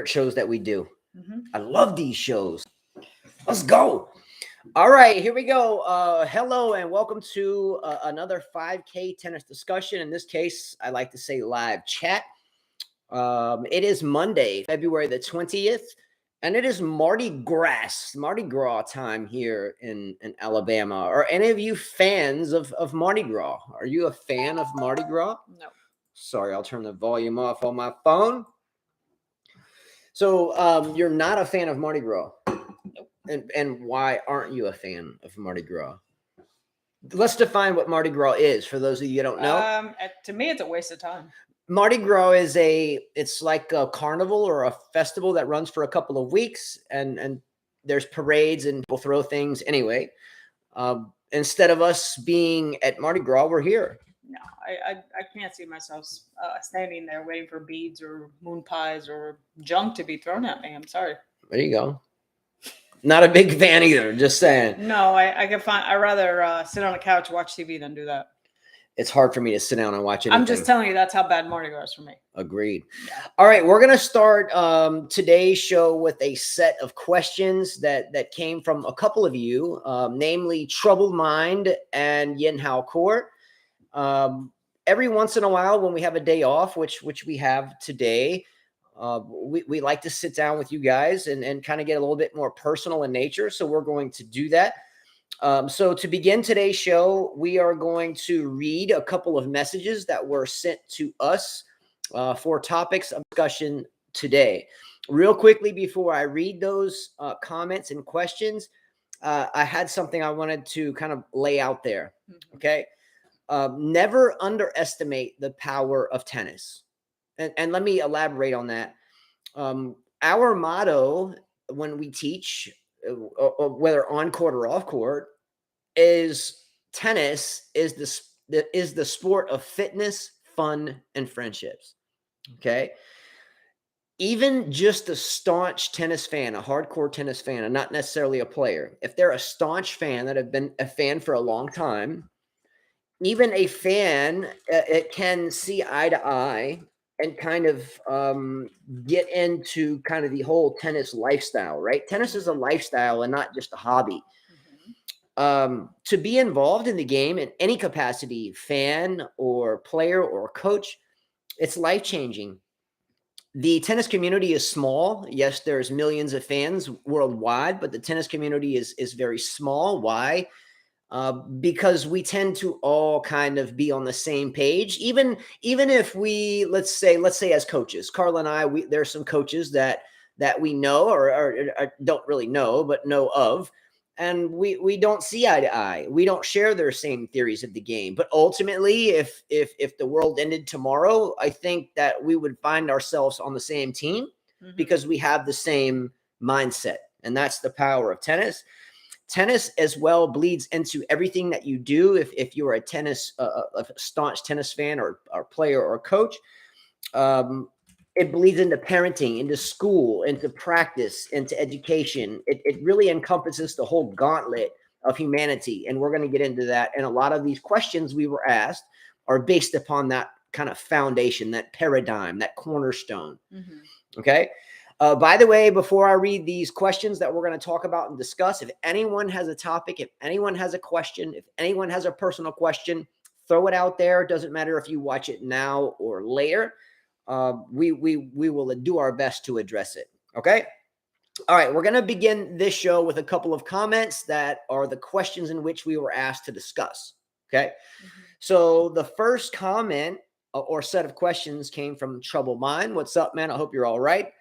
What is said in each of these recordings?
shows that we do. Mm-hmm. I love these shows. Let's go. All right, here we go. Hello and welcome to another 5K tennis discussion. In this case, I like to say live chat. It is Monday, February the 20th, and it is Mardi Gras time here in Alabama. Are any of you fans of Mardi Gras? Are you a fan of Mardi Gras? No. Sorry, I'll turn the volume off on my phone. So you're not a fan of Mardi Gras? Nope. And why aren't you a fan of Mardi Gras? Let's define what Mardi Gras is for those of you who don't know. To me, it's a waste of time. Mardi Gras it's like a carnival or a festival that runs for a couple of weeks, and there's parades and people throw things. Anyway, instead of us being at Mardi Gras, we're here. No, I can't see myself standing there waiting for beads or moon pies or junk to be thrown at me. I'm sorry. There you go. Not a big fan either. Just saying. No, I'd rather sit on a couch, watch TV than do that. It's hard for me to sit down and watch anything. I'm just telling you, that's how bad Mardi Gras is for me. Agreed. Yeah. All right, we're going to start today's show with a set of questions that came from a couple of you, namely Troubled Mind and Yin Hao Court. Every once in a while when we have a day off, which we have today, we like to sit down with you guys and kind of get a little bit more personal in nature. So we're going to do that. So to begin today's show, we are going to read a couple of messages that were sent to us for topics of discussion today. Real quickly, before I read those comments and questions, I had something I wanted to kind of lay out there. Okay. Never underestimate the power of tennis. And let me elaborate on that. Our motto when we teach, whether on court or off court, is tennis is the sport of fitness, fun, and friendships. Okay. Even just a staunch tennis fan, a hardcore tennis fan, and not necessarily a player, if they're a staunch fan that have been a fan for a long time, even a fan, it can see eye to eye and kind of get into kind of the whole tennis lifestyle, right? Tennis is a lifestyle and not just a hobby. To be involved in the game in any capacity, fan or player or coach, it's life-changing. The tennis community is small. Yes, there's millions of fans worldwide, but the tennis community is very small. Why? Because we tend to all kind of be on the same page, even if we let's say as coaches, Carla and I, there's some coaches that we know or don't really know, but know of, and we don't see eye to eye. We don't share their same theories of the game. But ultimately, if the world ended tomorrow, I think that we would find ourselves on the same team because we have the same mindset, and that's the power of tennis. Tennis as well bleeds into everything that you do. If you're a staunch tennis fan or player or coach, it bleeds into parenting, into school, into practice, into education. It really encompasses the whole gauntlet of humanity. And we're going to get into that. And a lot of these questions we were asked are based upon that kind of foundation, that paradigm, that cornerstone. Okay. By the way, before I read these questions that we're going to talk about and discuss, if anyone has a topic, if anyone has a question, if anyone has a personal question, throw it out there. It doesn't matter if you watch it now or later. We will do our best to address it. Okay. All right. We're going to begin this show with a couple of comments that are the questions in which we were asked to discuss. Okay. So the first comment or set of questions came from Troubled Mind. What's up, man? I hope you're all right.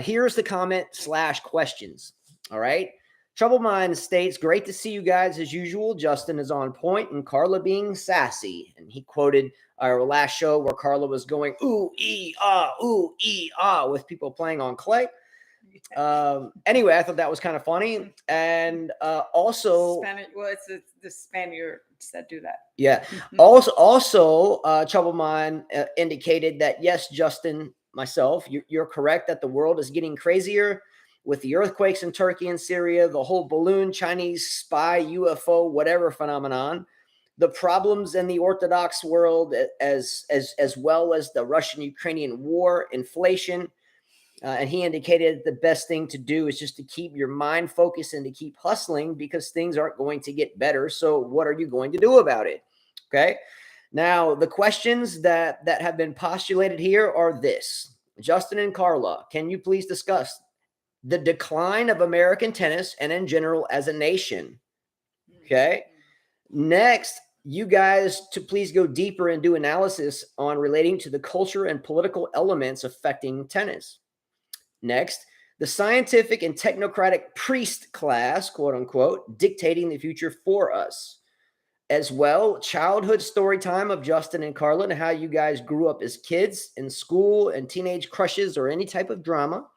Here's the comment / questions. All right. Troubled Mind states, great to see you guys as usual. Justin is on point and Carla being sassy. And he quoted our last show where Carla was going, ooh, ee, ah, with people playing on clay. Anyway, I thought that was kind of funny. And also, Spanish, well, it's the Spaniards that do that. Yeah. Also, Troubled Mind indicated that, yes, Justin, myself, you're correct that the world is getting crazier with the earthquakes in Turkey and Syria, the whole balloon, Chinese spy, UFO, whatever phenomenon, the problems in the Orthodox world, as well as the Russian-Ukrainian war, inflation. And he indicated the best thing to do is just to keep your mind focused and to keep hustling because things aren't going to get better. So what are you going to do about it? Okay. Now, the questions that have been postulated here are this. Justin and Carla, can you please discuss the decline of American tennis and in general as a nation? Okay. Next, you guys to please go deeper and do analysis on relating to the culture and political elements affecting tennis. Next, the scientific and technocratic priest class, quote unquote, dictating the future for us. As well, childhood story time of Justin and Carla and how you guys grew up as kids in school and teenage crushes or any type of drama.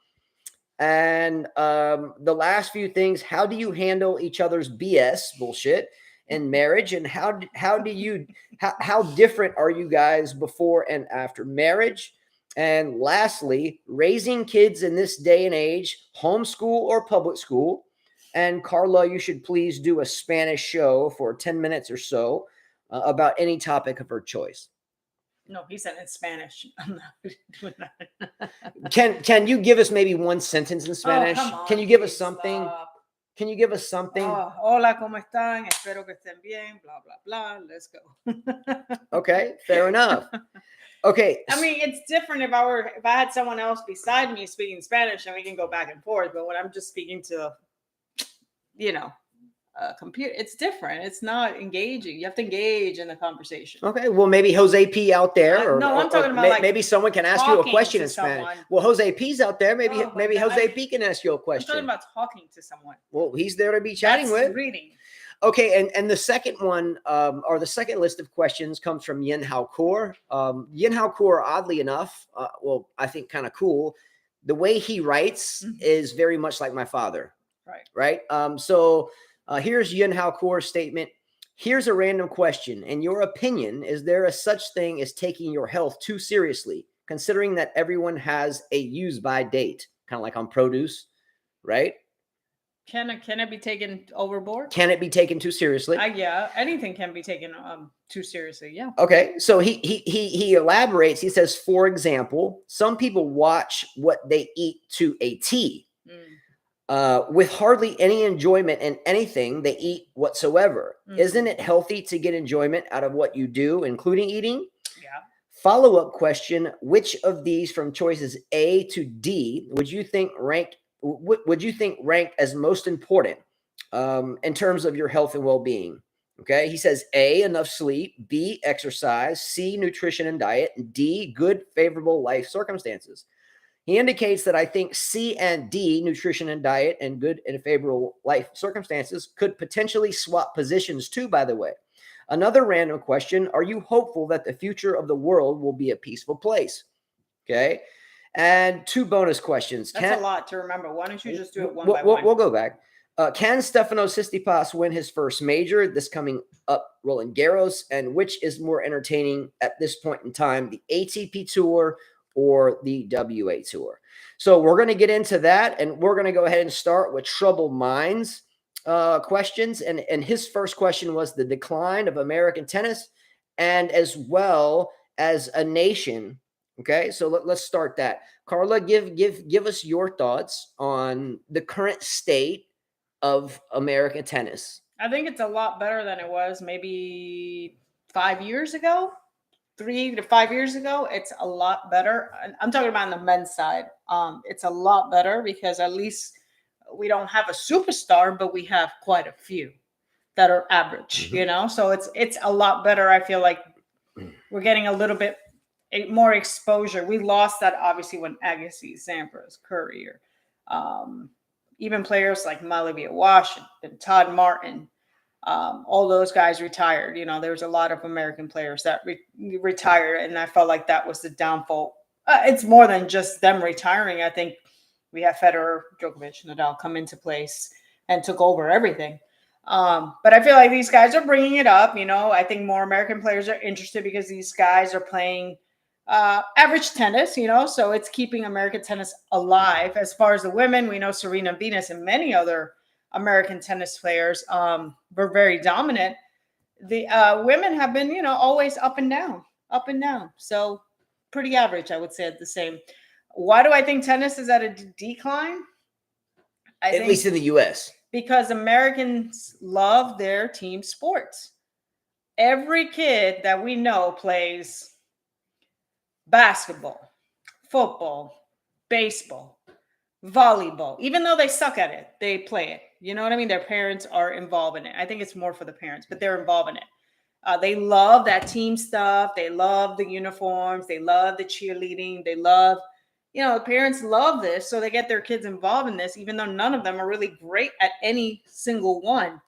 And the last few things, how do you handle each other's BS bullshit in marriage? And how different are you guys before and after marriage? And lastly, raising kids in this day and age, homeschool or public school. And Carla, you should please do a Spanish show for 10 minutes or so about any topic of her choice. No, he said in Spanish. I'm not doing that. Can you give us maybe one sentence in Spanish? Oh, Can you give us something? Stop. Can you give us something? Oh, hola, ¿cómo están? Espero que estén bien. Blah, blah, blah. Let's go. Okay, fair enough. Okay. I mean, it's different if I had someone else beside me speaking Spanish and we can go back and forth. But when I'm just speaking to, computer, it's different. It's not engaging. You have to engage in the conversation. Okay, well, maybe Jose P out there, or no, I'm talking about maybe someone can ask you a question in someone. Spanish. Well, Jose P's out there. Maybe Jose P can ask you a question. I'm talking about talking to someone. Well, he's there to be chatting with. Reading. Okay, and the second one, or the second list of questions comes from Yin Hao Kaur. Yin Hao Kaur, oddly enough, well, I think kind of cool. The way he writes is very much like my father. Right. So here's Yin Hao Kaur's statement. Here's a random question. In your opinion, is there a such thing as taking your health too seriously, considering that everyone has a use by date, kind of like on produce, right? Can it be taken overboard? Can it be taken too seriously? Yeah, anything can be taken too seriously. Yeah. Okay, so he elaborates. He says, for example, some people watch what they eat to a T. With hardly any enjoyment in anything they eat whatsoever. Isn't it healthy to get enjoyment out of what you do, including eating? Yeah. Follow-up question: which of these from choices A to D would you think ranked as most important in terms of your health and well-being? Okay, he says A, enough sleep; B, exercise; C, nutrition and diet; and D, good, favorable life circumstances. He indicates that I think C and D, nutrition and diet, and good and favorable life circumstances, could potentially swap positions too, by the way. Another random question: are you hopeful that the future of the world will be a peaceful place? Okay. And two bonus questions. That's a lot to remember. Why don't you just do it one by one? We'll go back. Can Stefanos Tsitsipas win his first major this coming up Roland Garros? And which is more entertaining at this point in time, the ATP Tour or the WA Tour? So we're going to get into that, and we're going to go ahead and start with Troubled Minds questions. And his first question was the decline of American tennis and as well as a nation. Okay, so let's start that. Carla, give us your thoughts on the current state of American tennis. I think it's a lot better than it was maybe 5 years ago. 3 to 5 years ago, it's a lot better. I'm talking about on the men's side. It's a lot better because at least we don't have a superstar, but we have quite a few that are average, So it's a lot better. I feel like we're getting a little bit more exposure. We lost that obviously when Agassi, Sampras, Curry, or even players like Malavia Washington, Todd Martin. All those guys retired. There was a lot of American players that retired, and I felt like that was the downfall. It's more than just them retiring. I think we have Federer, Djokovic, Nadal come into place and took over everything. But I feel like these guys are bringing it up. I think more American players are interested because these guys are playing average tennis, so it's keeping American tennis alive. As far as the women, we know Serena Venus and many other American tennis players were very dominant. The women have been, always up and down. So pretty average, I would say, at the same. Why do I think tennis is at a decline? At least in the US. Because Americans love their team sports. Every kid that we know plays basketball, football, baseball, volleyball. Even though they suck at it, they play it. You know what I mean? Their parents are involved in it. I think it's more for the parents, but they're involved in it. They love that team stuff. They love the uniforms. They love the cheerleading. They love, the parents love this. So they get their kids involved in this, even though none of them are really great at any single one,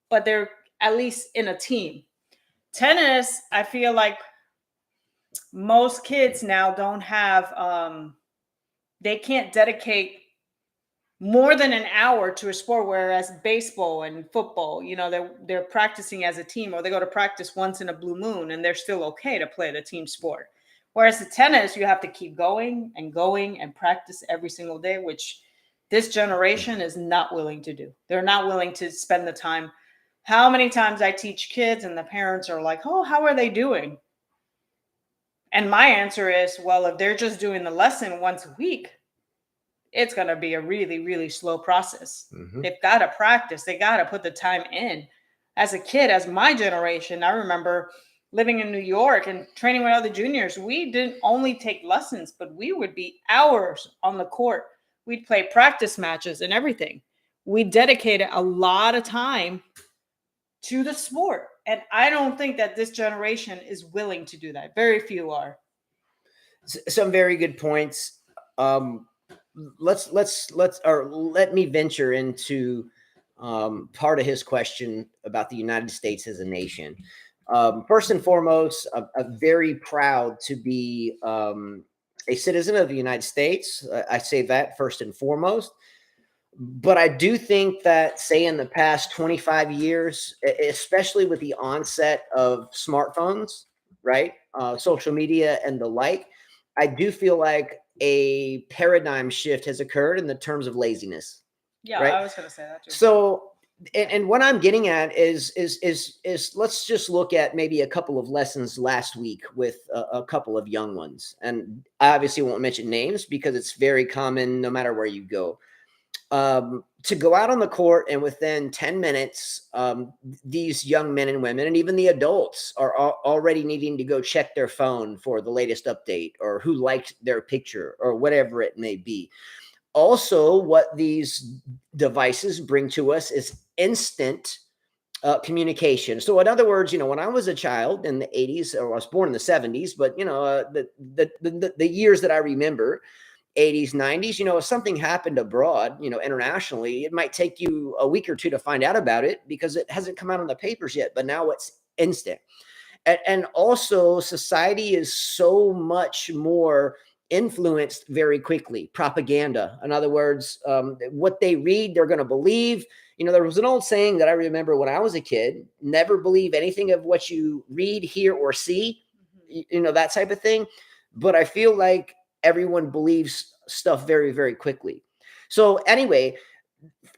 but they're at least in a team. Tennis, I feel like most kids now don't have, they can't dedicate more than an hour to a sport, whereas baseball and football, they're practicing as a team, or they go to practice once in a blue moon and they're still okay to play the team sport. Whereas the tennis, you have to keep going and practice every single day, which this generation is not willing to do. They're not willing to spend the time. How many times I teach kids and the parents are like, oh, how are they doing? And my answer is, well, if they're just doing the lesson once a week, it's going to be a really, really slow process. Mm-hmm. They've got to practice. They got to put the time in. As a kid, as my generation, I remember living in New York and training with other juniors. We didn't only take lessons, but we would be hours on the court. We'd play practice matches and everything. We dedicated a lot of time to the sport. And I don't think that this generation is willing to do that. Very few are. Some very good points. Let me venture into part of his question about the United States as a nation. First and foremost, I'm very proud to be a citizen of the United States. I say that first and foremost. But I do think that, say, in the past 25 years, especially with the onset of smartphones, right, social media and the like, I do feel like a paradigm shift has occurred in the terms of laziness. Yeah, right? I was going to say that too. So, and what I'm getting at is let's just look at maybe a couple of lessons last week with a couple of young ones. And I obviously won't mention names because it's very common no matter where you go. To go out on the court and within 10 minutes, these young men and women and even the adults are already needing to go check their phone for the latest update or who liked their picture or whatever it may be. Also, what these devices bring to us is instant communication. So in other words, when I was a child in the 80s, or I was born in the 70s, but the years that I remember, 80s, 90s, if something happened abroad, internationally, it might take you a week or two to find out about it because it hasn't come out on the papers yet, but now it's instant. And also society is so much more influenced very quickly. Propaganda. In other words, what they read, they're going to believe. There was an old saying that I remember when I was a kid, never believe anything of what you read, hear, or see, that type of thing. But I feel like everyone believes stuff very, very quickly. So anyway,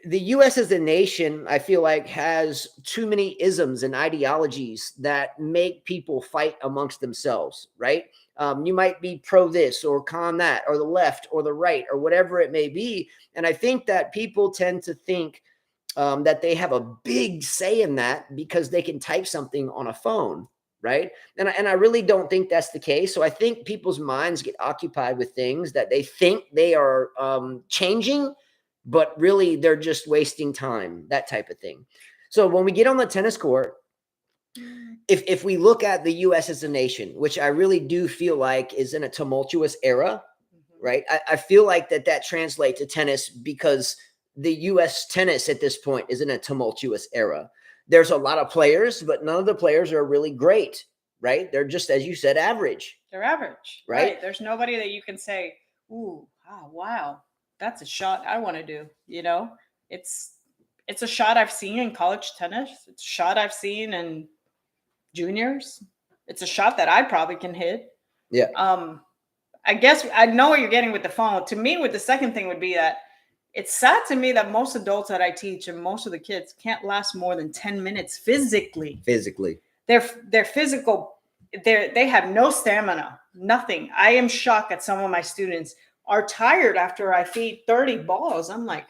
the U.S. as a nation, I feel like, has too many isms and ideologies that make people fight amongst themselves, right? You might be pro this or con that, or the left or the right, or whatever it may be. And I think that people tend to think that they have a big say in that because they can type something on a phone. Right. And I really don't think that's the case. So I think people's minds get occupied with things that they think they are changing, but really they're just wasting time, that type of thing. So when we get on the tennis court, if we look at the U.S. as a nation, which I really do feel like is in a tumultuous era, right? I feel like that translates to tennis because the U.S. tennis at this point is in a tumultuous era. There's a lot of players, but none of the players are really great, right? They're just, as you said, average. They're average, right? There's nobody that you can say, ooh, oh, wow, that's a shot I want to do. It's a shot I've seen in college tennis. It's a shot I've seen in juniors. It's a shot that I probably can hit. Yeah. I guess I know what you're getting with the phone. To me, with the second thing would be that it's sad to me that most adults that I teach and most of the kids can't last more than 10 minutes physically. They're physical. They have no stamina, nothing. I am shocked at some of my students are tired after I feed 30 balls. I'm like,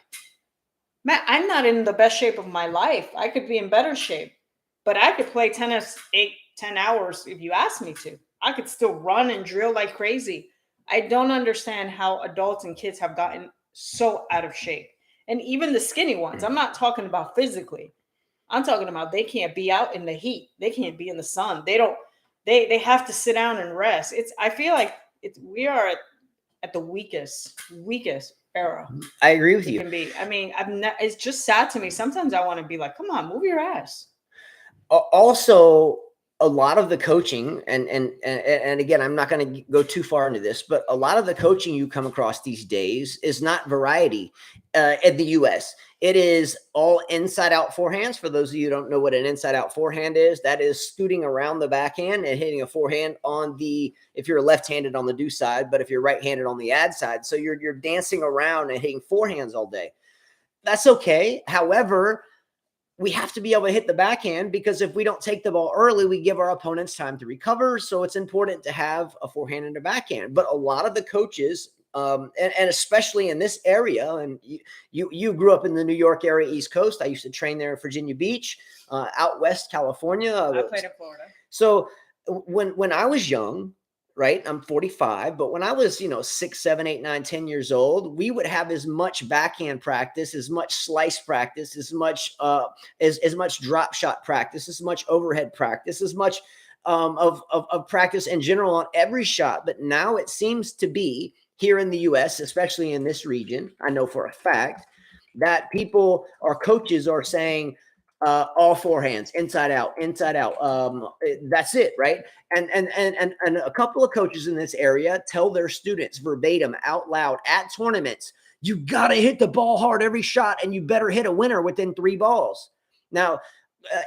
man, I'm not in the best shape of my life. I could be in better shape, but I could play tennis 8, 10 hours if you ask me to. I could still run and drill like crazy. I don't understand how adults and kids have gotten so out of shape. And even the skinny ones, I'm not talking about physically. I'm talking about they can't be out in the heat. They can't be in the sun. They don't, they have to sit down and rest. I feel like we are at the weakest era I agree with it you. can be. I mean, it's just sad to me. Sometimes I want to be like, come on, move your ass. Also, a lot of the coaching, and again, I'm not going to go too far into this, but a lot of the coaching you come across these days is not variety in the U.S. It is all inside out forehands. For those of you who don't know what an inside out forehand is, that is scooting around the backhand and hitting a forehand on the, if you're left-handed, on the do side, but if you're right-handed, on the ad side. So you're dancing around and hitting forehands all day. That's okay. However, we have to be able to hit the backhand, because if we don't take the ball early, we give our opponents time to recover. So it's important to have a forehand and a backhand. But a lot of the coaches, and especially in this area, and you grew up in the New York area, East Coast. I used to train there in Virginia Beach, out west California. I played in Florida. So when I was young, right, I'm 45, but when I was, 6, 7, 8, 9, 10 years old, we would have as much backhand practice, as much slice practice, as much drop shot practice, as much overhead practice, as much of practice in general on every shot. But now it seems to be here in the US, especially in this region, I know for a fact that our coaches are saying, all forehands, inside out, inside out. That's it, right? And a couple of coaches in this area tell their students verbatim, out loud, at tournaments, you got to hit the ball hard every shot, and you better hit a winner within 3 balls. Now,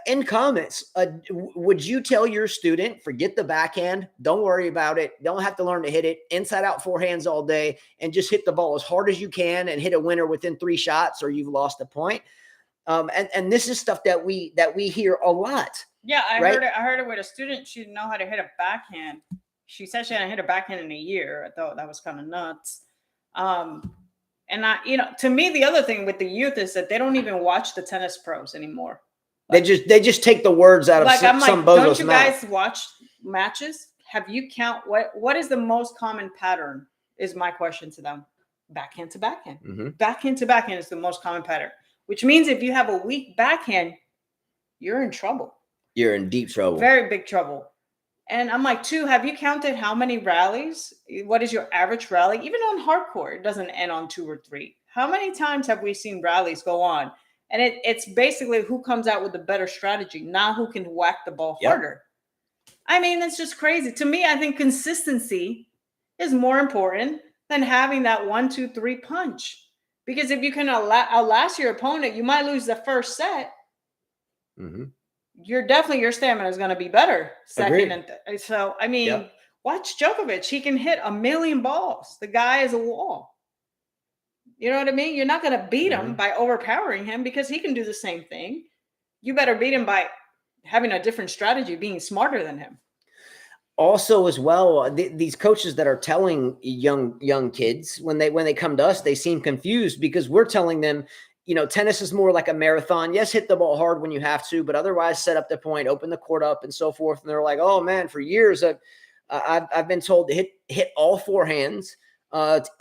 in comments, would you tell your student, forget the backhand, don't worry about it, don't have to learn to hit it, inside out forehands all day, and just hit the ball as hard as you can and hit a winner within 3 shots, or you've lost a point? And this is stuff that we hear a lot. Yeah, I heard it with a student. She didn't know how to hit a backhand. She said she hadn't hit a backhand in a year. I thought that was kind of nuts. And to me, the other thing with the youth is that they don't even watch the tennis pros anymore. Like, they just take the words out of some bozo's mouth. Don't you guys watch matches? Have you count what is the most common pattern? Is my question to them. Backhand to backhand. Mm-hmm. Backhand to backhand is the most common pattern. Which means if you have a weak backhand, you're in trouble. You're in deep trouble. Very big trouble. And I'm like, have you counted how many rallies? What is your average rally? Even on hardcore, it doesn't end on 2 or 3. How many times have we seen rallies go on? And it's basically who comes out with the better strategy, not who can whack the ball harder. I mean, it's just crazy. To me, I think consistency is more important than having that 1, 2, 3 punch. Because if you can outlast your opponent, you might lose the first set. Mm-hmm. Your stamina is going to be better second. And so, I mean, watch Djokovic. He can hit 1,000,000 balls. The guy is a wall. You know what I mean? You're not going to beat him by overpowering him, because he can do the same thing. You better beat him by having a different strategy, being smarter than him. Also, as well, these coaches that are telling young kids, when they come to us, they seem confused, because we're telling them, tennis is more like a marathon. Yes, hit the ball hard when you have to, but otherwise set up the point, open the court up, and so forth. And they're like, oh man, for years I've been told to hit all forehands,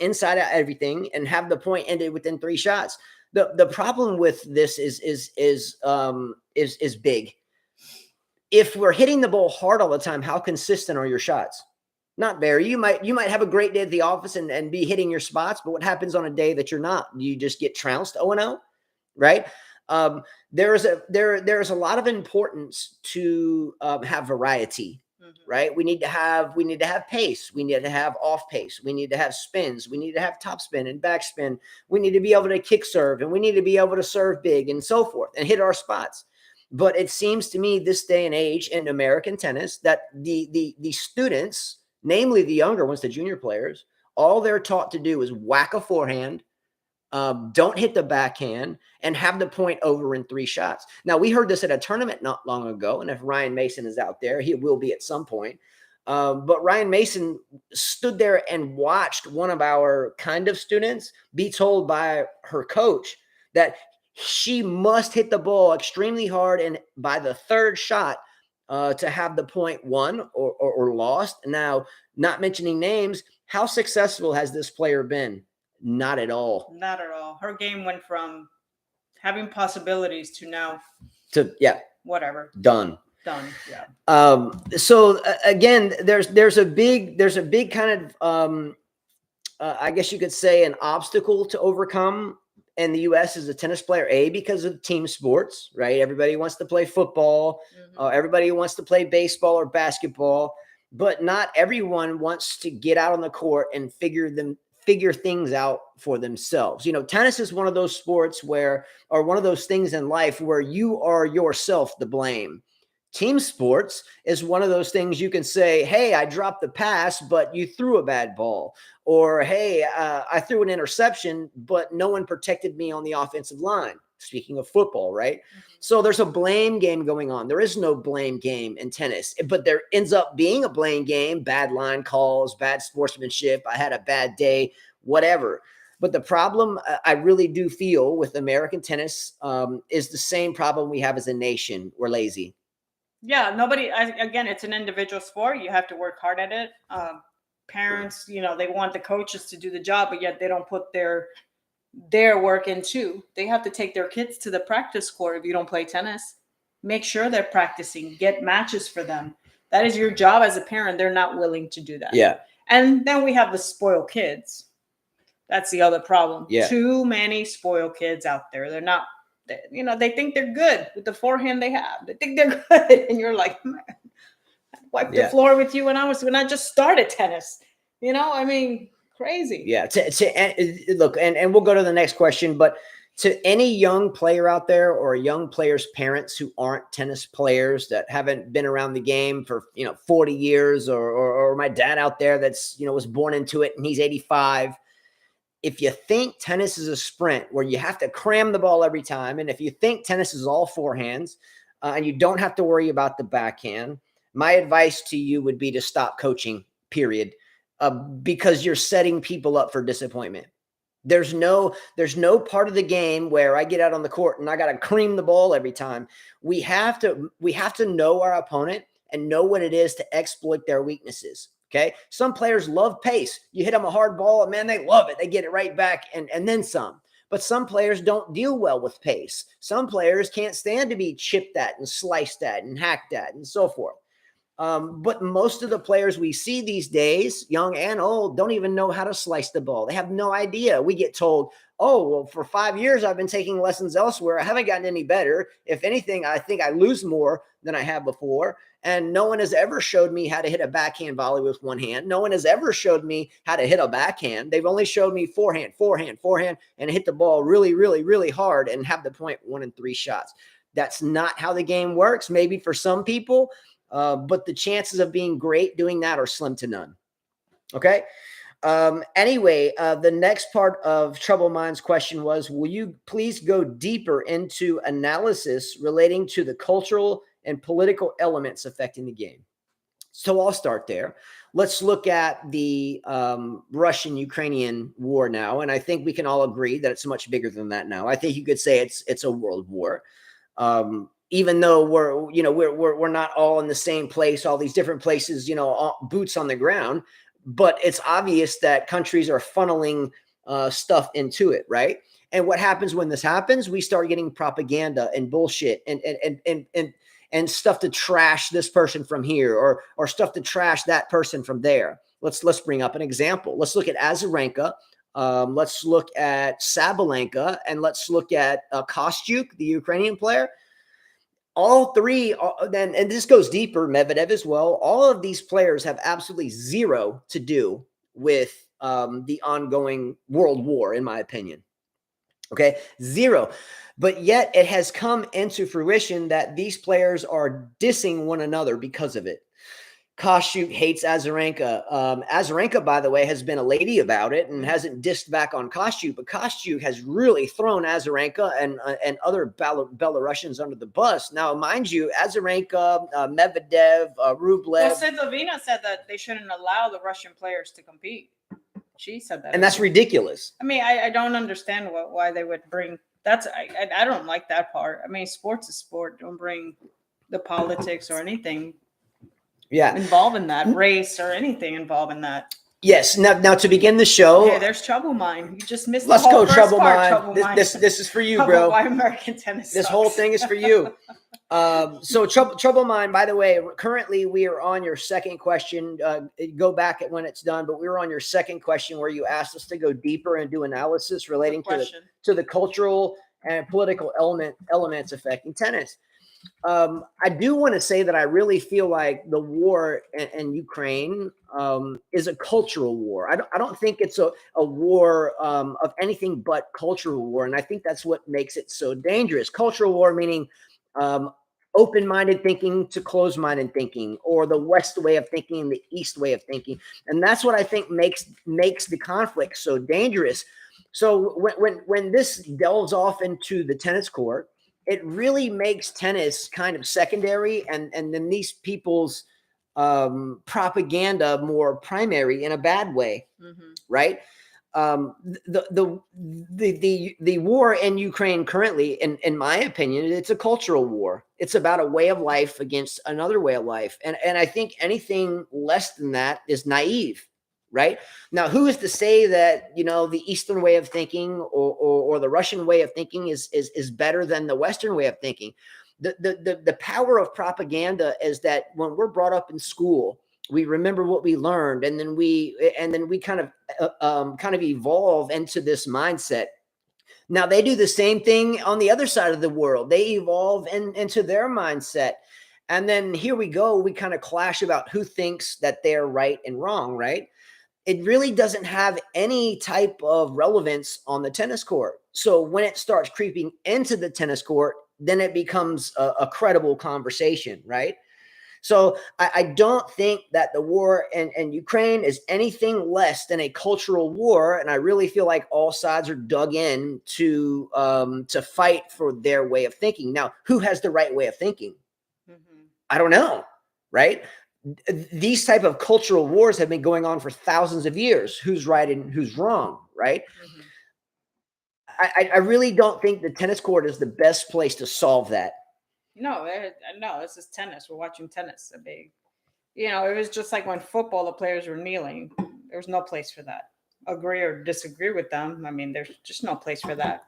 inside out everything, and have the point ended within 3 shots. The problem with this is big. If we're hitting the ball hard all the time, how consistent are your shots? Not very. You might have a great day at the office and be hitting your spots, but what happens on a day that you're not? You just get trounced 0-0, right? There's a lot of importance to have variety, right? We need to have pace. We need to have off pace. We need to have spins. We need to have top spin and back spin. We need to be able to kick serve, and we need to be able to serve big and so forth and hit our spots. But it seems to me this day and age in American tennis that the students, namely the younger ones, the junior players, all they're taught to do is whack a forehand, don't hit the backhand, and have the point over in 3 shots. Now, we heard this at a tournament not long ago, and if Ryan Mason is out there, he will be at some point. But Ryan Mason stood there and watched one of our kind of students be told by her coach that she must hit the ball extremely hard and by the third shot to have the point won or lost. Now, not mentioning names, how successful has this player been? Not at all. Not at all. Her game went from having possibilities to now whatever. Done. Yeah. So again, there's a big kind of I guess you could say an obstacle to overcome in the U.S. as a tennis player, because of team sports, right? Everybody wants to play football. Everybody wants to play baseball or basketball, but not everyone wants to get out on the court and figure things out for themselves. Tennis is one of those sports or one of those things in life where you are yourself to blame. Team sports is one of those things you can say, hey, I dropped the pass, but you threw a bad ball. Or, hey, I threw an interception, but no one protected me on the offensive line. Speaking of football, right? So there's a blame game going on. There is no blame game in tennis, but there ends up being a blame game, bad line calls, bad sportsmanship. I had a bad day, whatever. But the problem I really do feel with American tennis is the same problem we have as a nation. We're lazy. Yeah, again, it's an individual sport. You have to work hard at it. Parents, they want the coaches to do the job, but yet they don't put their work in too. They have to take their kids to the practice court. If you don't play tennis, make sure they're practicing, get matches for them. That is your job as a parent. They're not willing to do that. Yeah. And then we have the spoiled kids. That's the other problem. Yeah. Too many spoiled kids out there. They're not, they think they're good with the forehand they have. They think they're good. And you're like, man, I wiped the floor with you when I just started tennis. Crazy. Yeah. Look, and we'll go to the next question, but to any young player out there or young players' parents who aren't tennis players that haven't been around the game for, 40 years or my dad out there that's, was born into it and he's 85. If you think tennis is a sprint where you have to cram the ball every time, and if you think tennis is all forehands and you don't have to worry about the backhand, my advice to you would be to stop coaching, period, because you're setting people up for disappointment. There's no part of the game where I get out on the court and I got to cream the ball every time. We have to know our opponent and know what it is to exploit their weaknesses. Okay. Some players love pace. You hit them a hard ball and man, they love it. They get it right back and then some. But some players don't deal well with pace. Some players can't stand to be chipped at and sliced at and hacked at and so forth. But most of the players we see these days, young and old, don't even know how to slice the ball. They have no idea. We get told, oh, well, for 5 years, I've been taking lessons elsewhere. I haven't gotten any better. If anything, I think I lose more than I have before. And no one has ever showed me how to hit a backhand volley with one hand. No one has ever showed me how to hit a backhand. They've only showed me forehand, and hit the ball really, really, really hard and have the point 1 in 3 shots. That's not how the game works. Maybe for some people, but the chances of being great doing that are slim to none. Okay. Anyway, the next part of Troubled Minds question was, will you please go deeper into analysis relating to the cultural and political elements affecting the game? So I'll start there. Let's look at the Russian-Ukrainian war now. And I think we can all agree that it's much bigger than that now. I think you could say it's a world war. Even though we're not all in the same place, all these different places, boots on the ground, but it's obvious that countries are funneling stuff into it, right? And what happens when this happens? We start getting propaganda and bullshit and stuff to trash this person from here or stuff to trash that person from there. Let's bring up an example. Let's look at Azarenka. Let's look at Sabalenka, and let's look at Kostyuk, the Ukrainian player. All three, and this goes deeper, Medvedev as well. All of these players have absolutely zero to do with the ongoing world war, in my opinion. Okay, zero. But yet it has come into fruition that these players are dissing one another because of it. Kostyuk hates Azarenka. Azarenka, by the way, has been a lady about it and hasn't dissed back on Kostyuk, but Kostyuk has really thrown Azarenka and other Belarusians under the bus. Now, mind you, Azarenka, Medvedev, Rublev. Well, Svitolina said that they shouldn't allow the Russian players to compete. She said that, and that's ridiculous. I mean, I don't understand why they would bring. I don't like that part. I mean, sports is sport. Don't bring the politics or anything. Yeah, involved in that, race or anything involved in that. Yes. Now to begin the show, hey, there's Trouble Mine. You just missed. Let's the whole go, Trouble Mine. This is for you, bro. Why American tennis? This sucks. whole thing is for you. So Trouble Mine. By the way, currently we are on your second question. Go back at when it's done, but we were on your second question where you asked us to go deeper and do analysis relating to the cultural and political elements affecting tennis. I do want to say that I really feel like the war in Ukraine is a cultural war. I don't think it's a war of anything but cultural war. And I think that's what makes it so dangerous. Cultural war meaning open-minded thinking to closed-minded thinking, or the West way of thinking, the East way of thinking. And that's what I think makes the conflict so dangerous. So when this delves off into the tennis court, it really makes tennis kind of secondary, and then these people's propaganda more primary in a bad way, right? The war in Ukraine currently, in my opinion, it's a cultural war. It's about a way of life against another way of life, and I think anything less than that is naive. Right now, who is to say that the Eastern way of thinking or the Russian way of thinking is better than the Western way of thinking? The power of propaganda is that when we're brought up in school, we remember what we learned, and then we kind of evolve into this mindset. Now they do the same thing on the other side of the world. They evolve into their mindset. And then here we go. We kind of clash about who thinks that they're right and wrong, right? It really doesn't have any type of relevance on the tennis court. So when it starts creeping into the tennis court, then it becomes a credible conversation, right? So I don't think that the war in Ukraine is anything less than a cultural war, and I really feel like all sides are dug in to fight for their way of thinking. Now, who has the right way of thinking? I don't know, right? These type of cultural wars have been going on for thousands of years. Who's right and who's wrong, right? I really don't think the tennis court is the best place to solve that. No, this is tennis. We're watching tennis. It was just like when football, the players were kneeling. There was no place for that. Agree or disagree with them. I mean, there's just no place for that.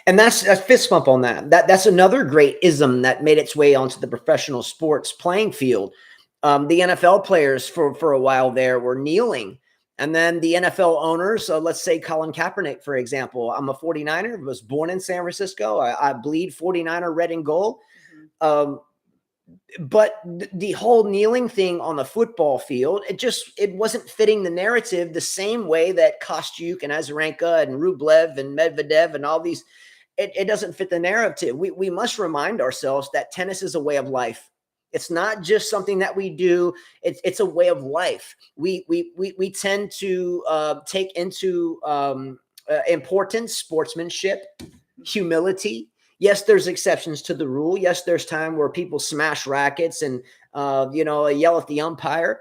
And that's a fist bump on that. That's another great ism that made its way onto the professional sports playing field. The NFL players for a while there were kneeling. And then the NFL owners, let's say Colin Kaepernick, for example. I'm a 49er, was born in San Francisco. I bleed 49er red and gold. But the whole kneeling thing on the football field, it wasn't fitting the narrative the same way that Kostyuk and Azarenka and Rublev and Medvedev and all these, it doesn't fit the narrative. We must remind ourselves that tennis is a way of life. It's not just something that we do. It's a way of life. We tend to take into importance sportsmanship, humility. Yes, there's exceptions to the rule. Yes, there's time where people smash rackets and yell at the umpire.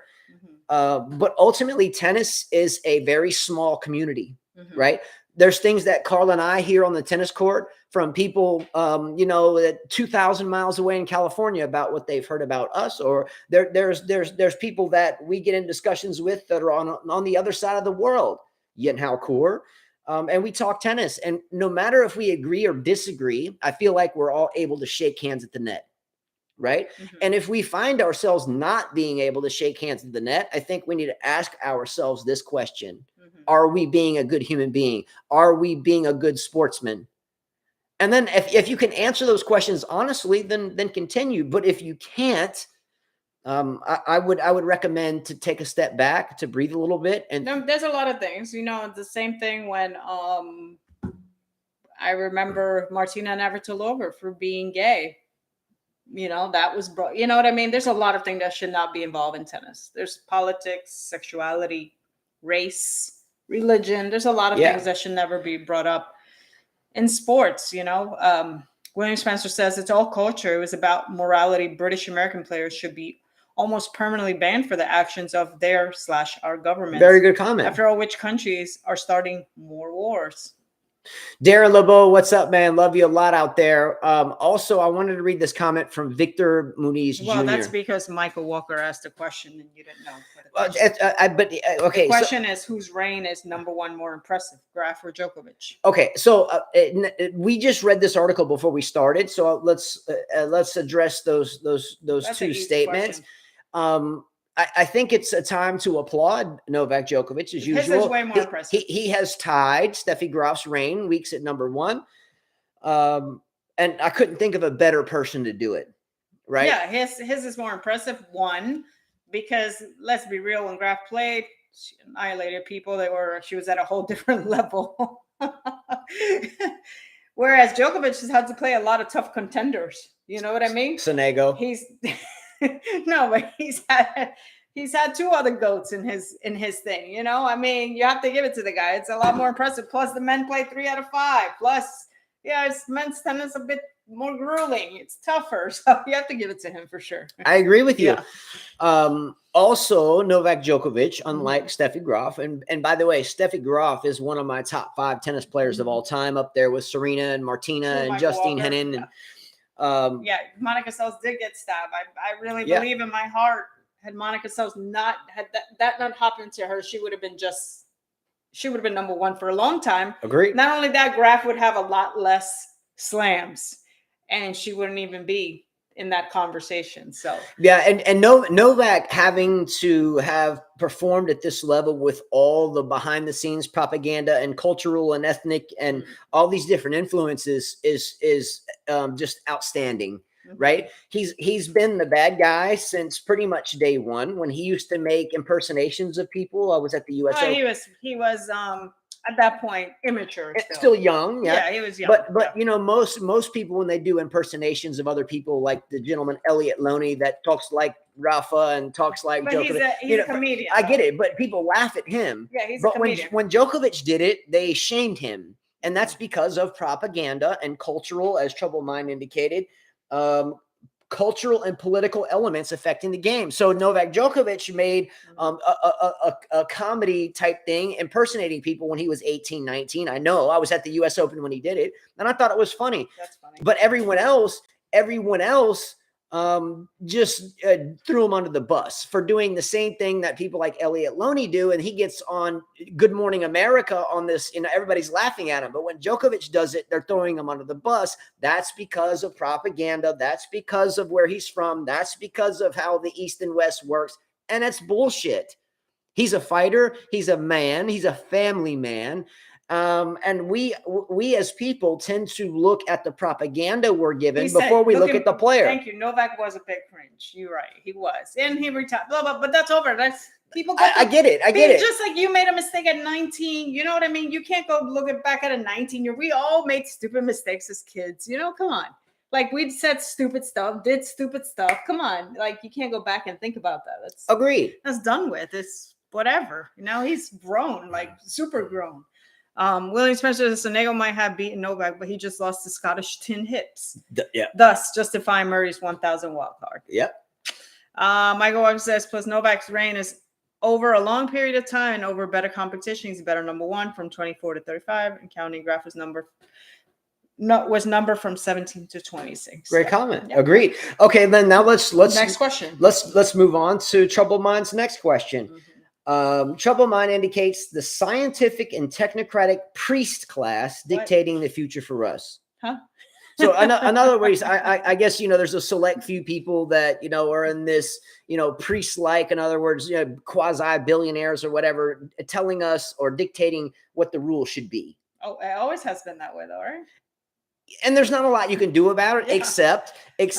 But ultimately, tennis is a very small community, right? There's things that Carl and I hear on the tennis court from people, 2,000 miles away in California about what they've heard about us, or there's people that we get in discussions with that are on the other side of the world, and we talk tennis. And no matter if we agree or disagree, I feel like we're all able to shake hands at the net, right? And if we find ourselves not being able to shake hands at the net, I think we need to ask ourselves this question. Are we being a good human being? Are we being a good sportsman? And then if you can answer those questions honestly, then continue. But if you can't, I would recommend to take a step back, to breathe a little bit. And there's a lot of things, the same thing when I remember Martina Navratilova for being gay. That was brought. You know what I mean? There's a lot of things that should not be involved in tennis. There's politics, sexuality, race, religion. There's a lot of things that should never be brought up in sports. William Spencer says it's all culture. It was about morality. British American players should be almost permanently banned for the actions of their/our government. Very good comment. After all, which countries are starting more wars? Darren LeBeau, what's up, man? Love you a lot out there. Also, I wanted to read this comment from Victor Muniz Jr. Well, that's because Michael Walker asked a question and you didn't know. Okay. The question is, whose reign is number one more impressive, Graf or Djokovic? Okay, so we just read this article before we started, so let's address those two statements. I think it's a time to applaud Novak Djokovic as usual. His is way more impressive. He has tied Steffi Graf's reign weeks at number one. And I couldn't think of a better person to do it. Right? Yeah, his is more impressive. One, because let's be real, when Graf played, she annihilated people. She was at a whole different level. Whereas Djokovic has had to play a lot of tough contenders. You know what I mean? Sonego. No, but he's had two other goats in his thing. You have to give it to the guy. It's a lot more impressive. Plus, the men play 3 out of 5. Plus, it's men's tennis a bit more grueling. It's tougher, so you have to give it to him for sure. I agree with you. Yeah. Also, Novak Djokovic, unlike Steffi Graf, and by the way, Steffi Graf is one of my top 5 tennis players of all time, up there with Serena and Martina and Justine Henin. Yeah. Monica Seles did get stabbed. I really believe in my heart, had Monica Seles not happened to her, she would have been number one for a long time. Agreed. Not only that, Graf would have a lot less slams, and she wouldn't even be in that conversation. So and Novak having to have performed at this level with all the behind the scenes propaganda and cultural and ethnic and all these different influences is just outstanding. Right? He's been the bad guy since pretty much day one, when he used to make impersonations of people. I was at the US. He was at that point immature, still young. Yeah, he was young. But most people, when they do impersonations of other people, like the gentleman Elliot Loney that talks like Rafa and talks like Djokovic. He's a comedian. I get it, but people laugh at him. Yeah, he's a comedian. When Djokovic did it, they shamed him, and that's because of propaganda and cultural, as Troubled Mind indicated, cultural and political elements affecting the game. So Novak Djokovic made a comedy type thing, impersonating people when he was 18, 19. I know, I was at the US Open when he did it, and I thought it was funny. That's funny. But everyone else just threw him under the bus for doing the same thing that people like Elliot Loney do, and he gets on Good Morning America on this, everybody's laughing at him. But when Djokovic does it, they're throwing him under the bus. That's because of propaganda. That's because of where he's from. That's because of how the East and West works, and it's bullshit. He's a fighter. He's a man. He's a family man. And we as people tend to look at the propaganda we're given before we look at the player. Thank you. Novak was a big cringe. You're right. He was. And he retired. Blah, blah, but that's over. That's people. I get it. I get it. Just like you made a mistake at 19. You know what I mean? You can't go look back at a 19-year. We all made stupid mistakes as kids. Come on. Like, we said stupid stuff, did stupid stuff. Come on. Like, you can't go back and think about that. That's agreed. That's done with. It's whatever. He's grown, like super grown. William Spencer says Sonego might have beaten Novak, but he just lost to Scottish tin hips. Thus justifying Murray's 1,000 wild card. Yep. Michael Walker says, plus Novak's reign is over a long period of time and over better competition. He's better number one from 24 to 35, and counting Graf's number from 17 to 26. Great comment. Yeah. Agreed. Okay, then now let's next question. Let's move on to Troubled Mind's next question. Troubled Mind indicates the scientific and technocratic priest class dictating the future for us. Huh? So in other words, I guess, there's a select few people that, are in this, priest-like, in other words, quasi-billionaires or whatever, telling us or dictating what the rules should be. Oh, it always has been that way though, right? And there's not a lot you can do about it, except at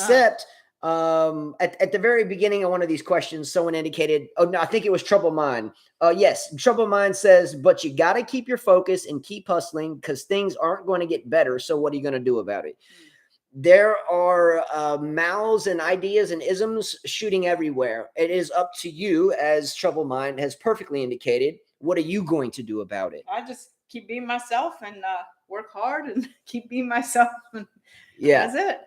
the very beginning of one of these questions, someone indicated, I think it was Troubled Mind. Yes, Troubled Mind says, but you got to keep your focus and keep hustling because things aren't going to get better. So what are you going to do about it? there are mouths and ideas and isms shooting everywhere. It is up to you, as Trouble Mind has perfectly indicated. What are you going to do about it? I just keep being myself and work hard and keep being myself. And Yeah, that's it.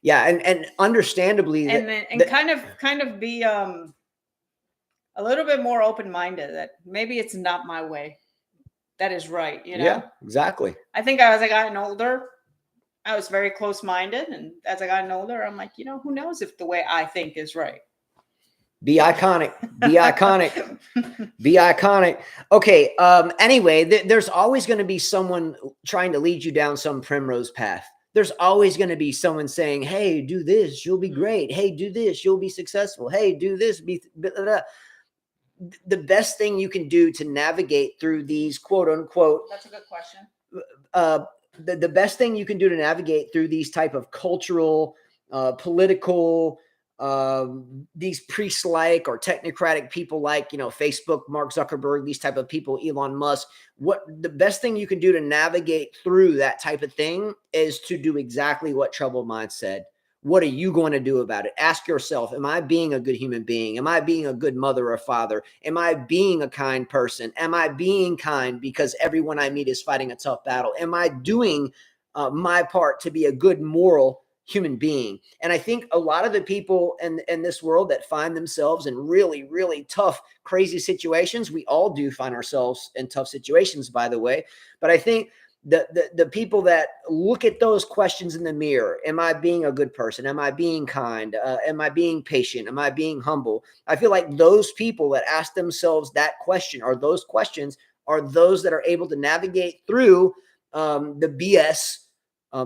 yeah, and understandably, And kind of be a little bit more open-minded, that maybe it's not my way that is right, you know? Yeah, exactly. I think as I gotten older, I was very close-minded, and as I gotten older, I'm like, who knows if the way I think is right. Be iconic. Be iconic. Be iconic. Okay. Anyway, there's always going to be someone trying to lead you down some primrose path. There's always going to be someone saying, "Hey, do this, you'll be great. Hey, do this, you'll be successful. Hey, do this, be." Blah, blah, blah. The best thing you can do to navigate through these quote unquote. That's a good question. The best thing you can do to navigate through these type of cultural, political, these priest-like or technocratic people like, Facebook, Mark Zuckerberg, these type of people, Elon Musk, what the best thing you can do to navigate through that type of thing is to do exactly what Troubled Mind said. What are you going to do about it? Ask yourself, am I being a good human being? Am I being a good mother or father? Am I being a kind person? Am I being kind because everyone I meet is fighting a tough battle? Am I doing my part to be a good moral human being? And I think a lot of the people in this world that find themselves in really, really tough, crazy situations, we all do find ourselves in tough situations, by the way. But I think the people that look at those questions in the mirror, am I being a good person? Am I being kind? Am I being patient? Am I being humble? I feel like those people that ask themselves that question, or those questions, are those that are able to navigate through the BS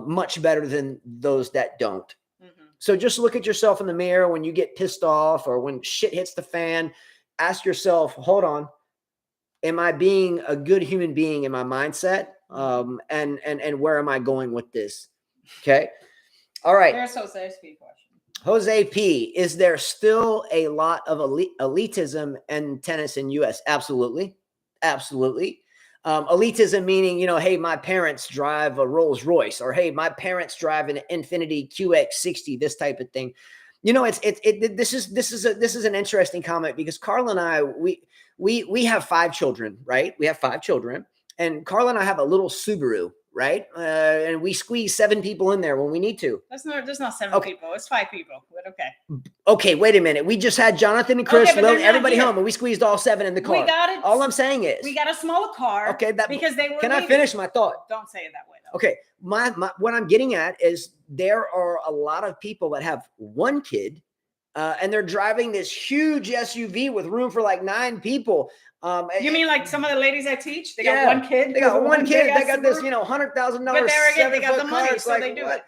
much better than those that don't. Mm-hmm. So just look at yourself in the mirror when you get pissed off or when shit hits the fan. Ask yourself, hold on, am I being a good human being in my mindset? And where am I going with this? Okay. All right. Here's Jose's P question. Jose P, is there still a lot of elitism in tennis in US? Absolutely. Absolutely. Elitism meaning, hey, my parents drive a Rolls Royce, or hey, my parents drive an Infiniti QX60, this type of thing. This is an interesting comment, because Carl and I, we have 5 children, right? We have 5 children, and Carl and I have a little Subaru, right? And we squeeze 7 people in there when we need to. There's not 7 people. It's 5 people. But okay. Okay, wait a minute. We just had Jonathan and Chris, everybody home, and we squeezed all 7 in the car. We got it. All I'm saying is we got a smaller car. Okay, because they were. Can I finish my thought? Don't say it that way, though. Okay, my what I'm getting at is there are a lot of people that have 1 kid, and they're driving this huge SUV with room for like 9 people. You mean like some of the ladies I teach? They got 1 kid. They got 1 kid. They got this, $100,000. But there again, they got the money, so they do it.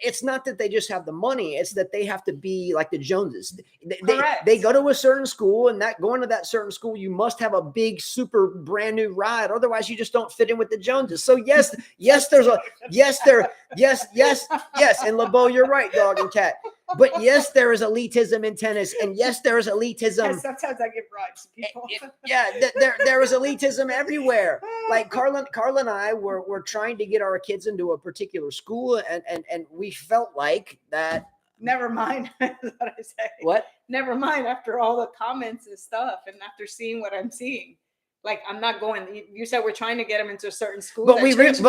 It's not that they just have the money. It's that they have to be like the Joneses. Correct. They go to a certain school, and that going to that certain school, you must have a big, super brand new ride. Otherwise, you just don't fit in with the Joneses. So yes, there's a yes. And LeBeau, you're right, dog and cat. But yes, there is elitism in tennis, and yes, there is elitism. And sometimes I give bribes to people. There is elitism everywhere. Like Carl and I were trying to get our kids into a particular school, and we felt like that. Never mind. That's what I say. What? Never mind. After all the comments and stuff, and after seeing what I'm seeing. Like, I'm not going. You said we're trying to get them into a certain school. But we realized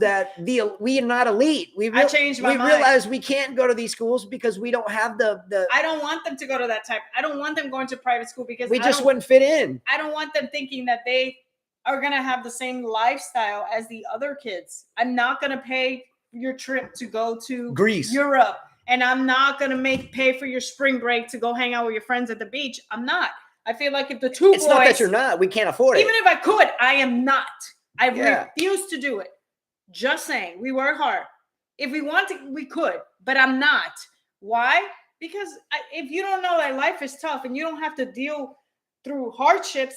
that we are not elite. I changed my mind. We realized we can't go to these schools because we don't have the. I don't want them to go to that type. I don't want them going to private school because we just wouldn't fit in. I don't want them thinking that they are going to have the same lifestyle as the other kids. I'm not going to pay your trip to go to Greece, Europe, and I'm not going to pay for your spring break to go hang out with your friends at the beach. I'm not. I feel like if the 2 boys... It's not that you're not. We can't afford it. Even if I could, I am not. I refuse to do it. Just saying. We work hard. If we want to, we could. But I'm not. Why? Because if you don't know that life is tough and you don't have to deal through hardships,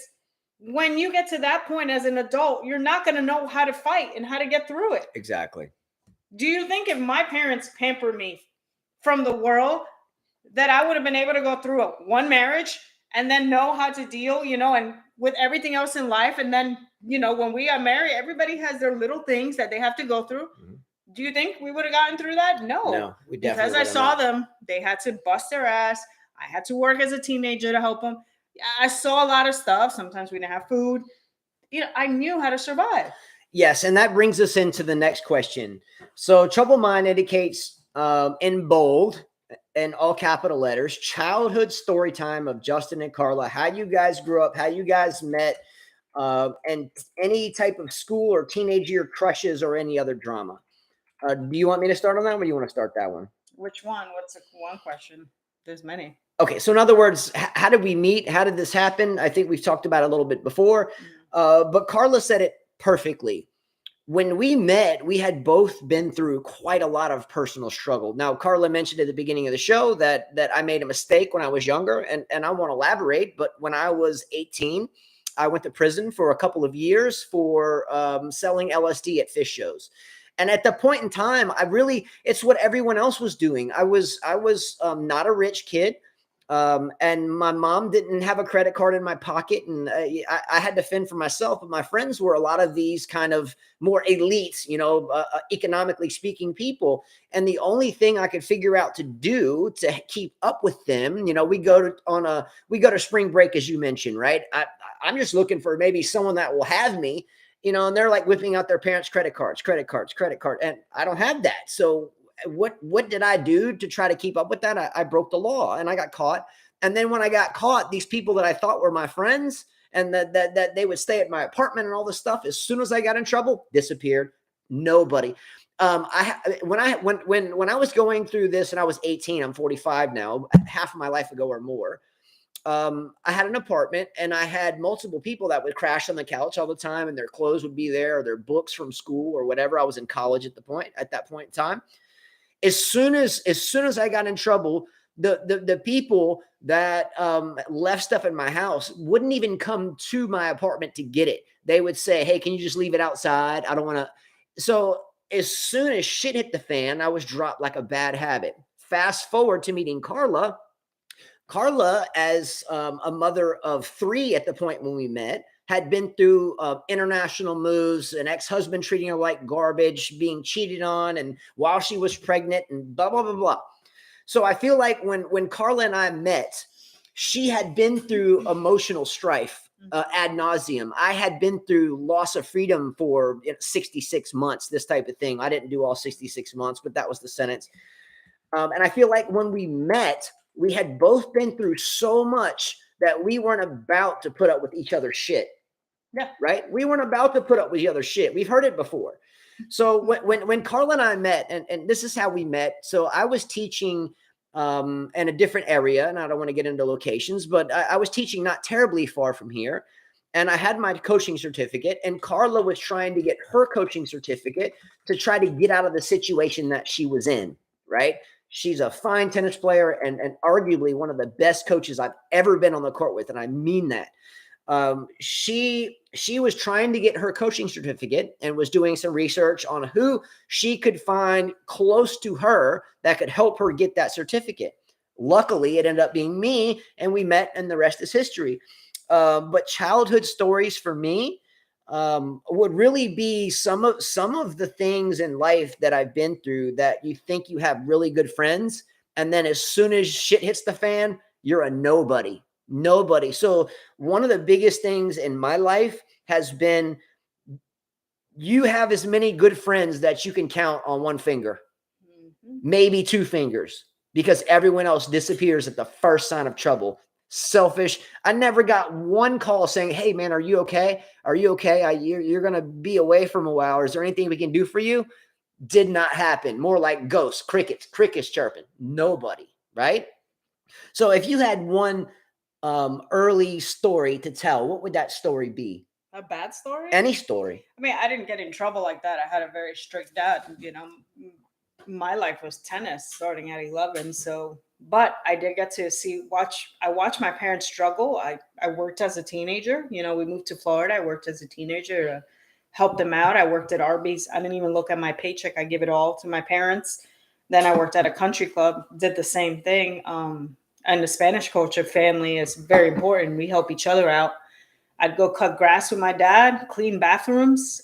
when you get to that point as an adult, you're not going to know how to fight and how to get through it. Exactly. Do you think if my parents pampered me from the world, that I would have been able to go through one marriage and then know how to deal, and with everything else in life? And then, when we are married, everybody has their little things that they have to go through. Mm-hmm. Do you think we would have gotten through that? No, we definitely because I would have saw not. them. They had to bust their ass. I had to work as a teenager to help them. I saw a lot of stuff. Sometimes we didn't have food. I knew how to survive. Yes, and that brings us into the next question. So, Troubled Mind indicates in bold and all capital letters, childhood story time of Justin and Carla, how you guys grew up, how you guys met, and any type of school or teenage year crushes or any other drama. Do you want me to start on that one, or do you want to start that one? Which one? What's one question? There's many. Okay, so in other words, how did we meet? How did this happen? I think we've talked about it a little bit before, but Carla said it perfectly. When we met, we had both been through quite a lot of personal struggle. Now, Carla mentioned at the beginning of the show that I made a mistake when I was younger, and I won't elaborate, but when I was 18, I went to prison for a couple of years for selling LSD at fish shows. And at the point in time, it's what everyone else was doing. I was not a rich kid. And my mom didn't have a credit card in my pocket, and I had to fend for myself. But my friends were a lot of these kind of more elite, economically speaking people. And the only thing I could figure out to do to keep up with them, we go to spring break, as you mentioned, right? I'm just looking for maybe someone that will have me, and they're like whipping out their parents' credit cards, and I don't have that. So what did I do to try to keep up with that? I broke the law and I got caught. And then when I got caught, these people that I thought were my friends and that they would stay at my apartment and all this stuff, as soon as I got in trouble, disappeared. Nobody. When I was going through this and I was 18, I'm 45 now, half of my life ago or more. I had an apartment and I had multiple people that would crash on the couch all the time, and their clothes would be there, or their books from school or whatever. I was in college at that point in time. As soon as I got in trouble, the people that left stuff in my house wouldn't even come to my apartment to get it. They would say, "Hey, can you just leave it outside? I don't want to." So as soon as shit hit the fan, I was dropped like a bad habit. Fast forward to meeting Carla. Carla, as a mother of 3 at the point when we met, had been through international moves, an ex-husband treating her like garbage, being cheated on, and while she was pregnant, and blah, blah, blah, blah. So I feel like when Carla and I met, she had been through emotional strife ad nauseum. I had been through loss of freedom for 66 months, this type of thing. I didn't do all 66 months, but that was the sentence. And I feel like when we met, we had both been through so much that we weren't about to put up with each other's shit. Yeah. Right. We weren't about to put up with each other's shit. We've heard it before. So when Carla and I met, and this is how we met. So I was teaching in a different area, and I don't want to get into locations, but I was teaching not terribly far from here. And I had my coaching certificate, and Carla was trying to get her coaching certificate to try to get out of the situation that she was in. Right. She's a fine tennis player and arguably one of the best coaches I've ever been on the court with. And I mean that. She was trying to get her coaching certificate and was doing some research on who she could find close to her that could help her get that certificate. Luckily, it ended up being me, and we met, and the rest is history. But childhood stories for me would really be some of the things in life that I've been through that you think you have really good friends, and then as soon as shit hits the fan, you're a nobody. So one of the biggest things in my life has been you have as many good friends that you can count on one finger, maybe 2 fingers, because everyone else disappears at the first sign of trouble. Selfish. I never got one call saying, "Hey man, are you okay? Are you okay? You're going to be away from a while. Or is there anything we can do for you?" Did not happen. More like ghosts, crickets chirping. Nobody. Right. So if you had one early story to tell, what would that story be? A bad story? Any story. I mean, I didn't get in trouble like that. I had a very strict dad. My life was tennis starting at 11. So, but I did get to I watched my parents struggle. I worked as a teenager. We moved to Florida. I worked as a teenager to help them out. I worked at Arby's. I didn't even look at my paycheck. I give it all to my parents. Then I worked at a country club, did the same thing. And the Spanish culture family is very important. We help each other out. I'd go cut grass with my dad, clean bathrooms.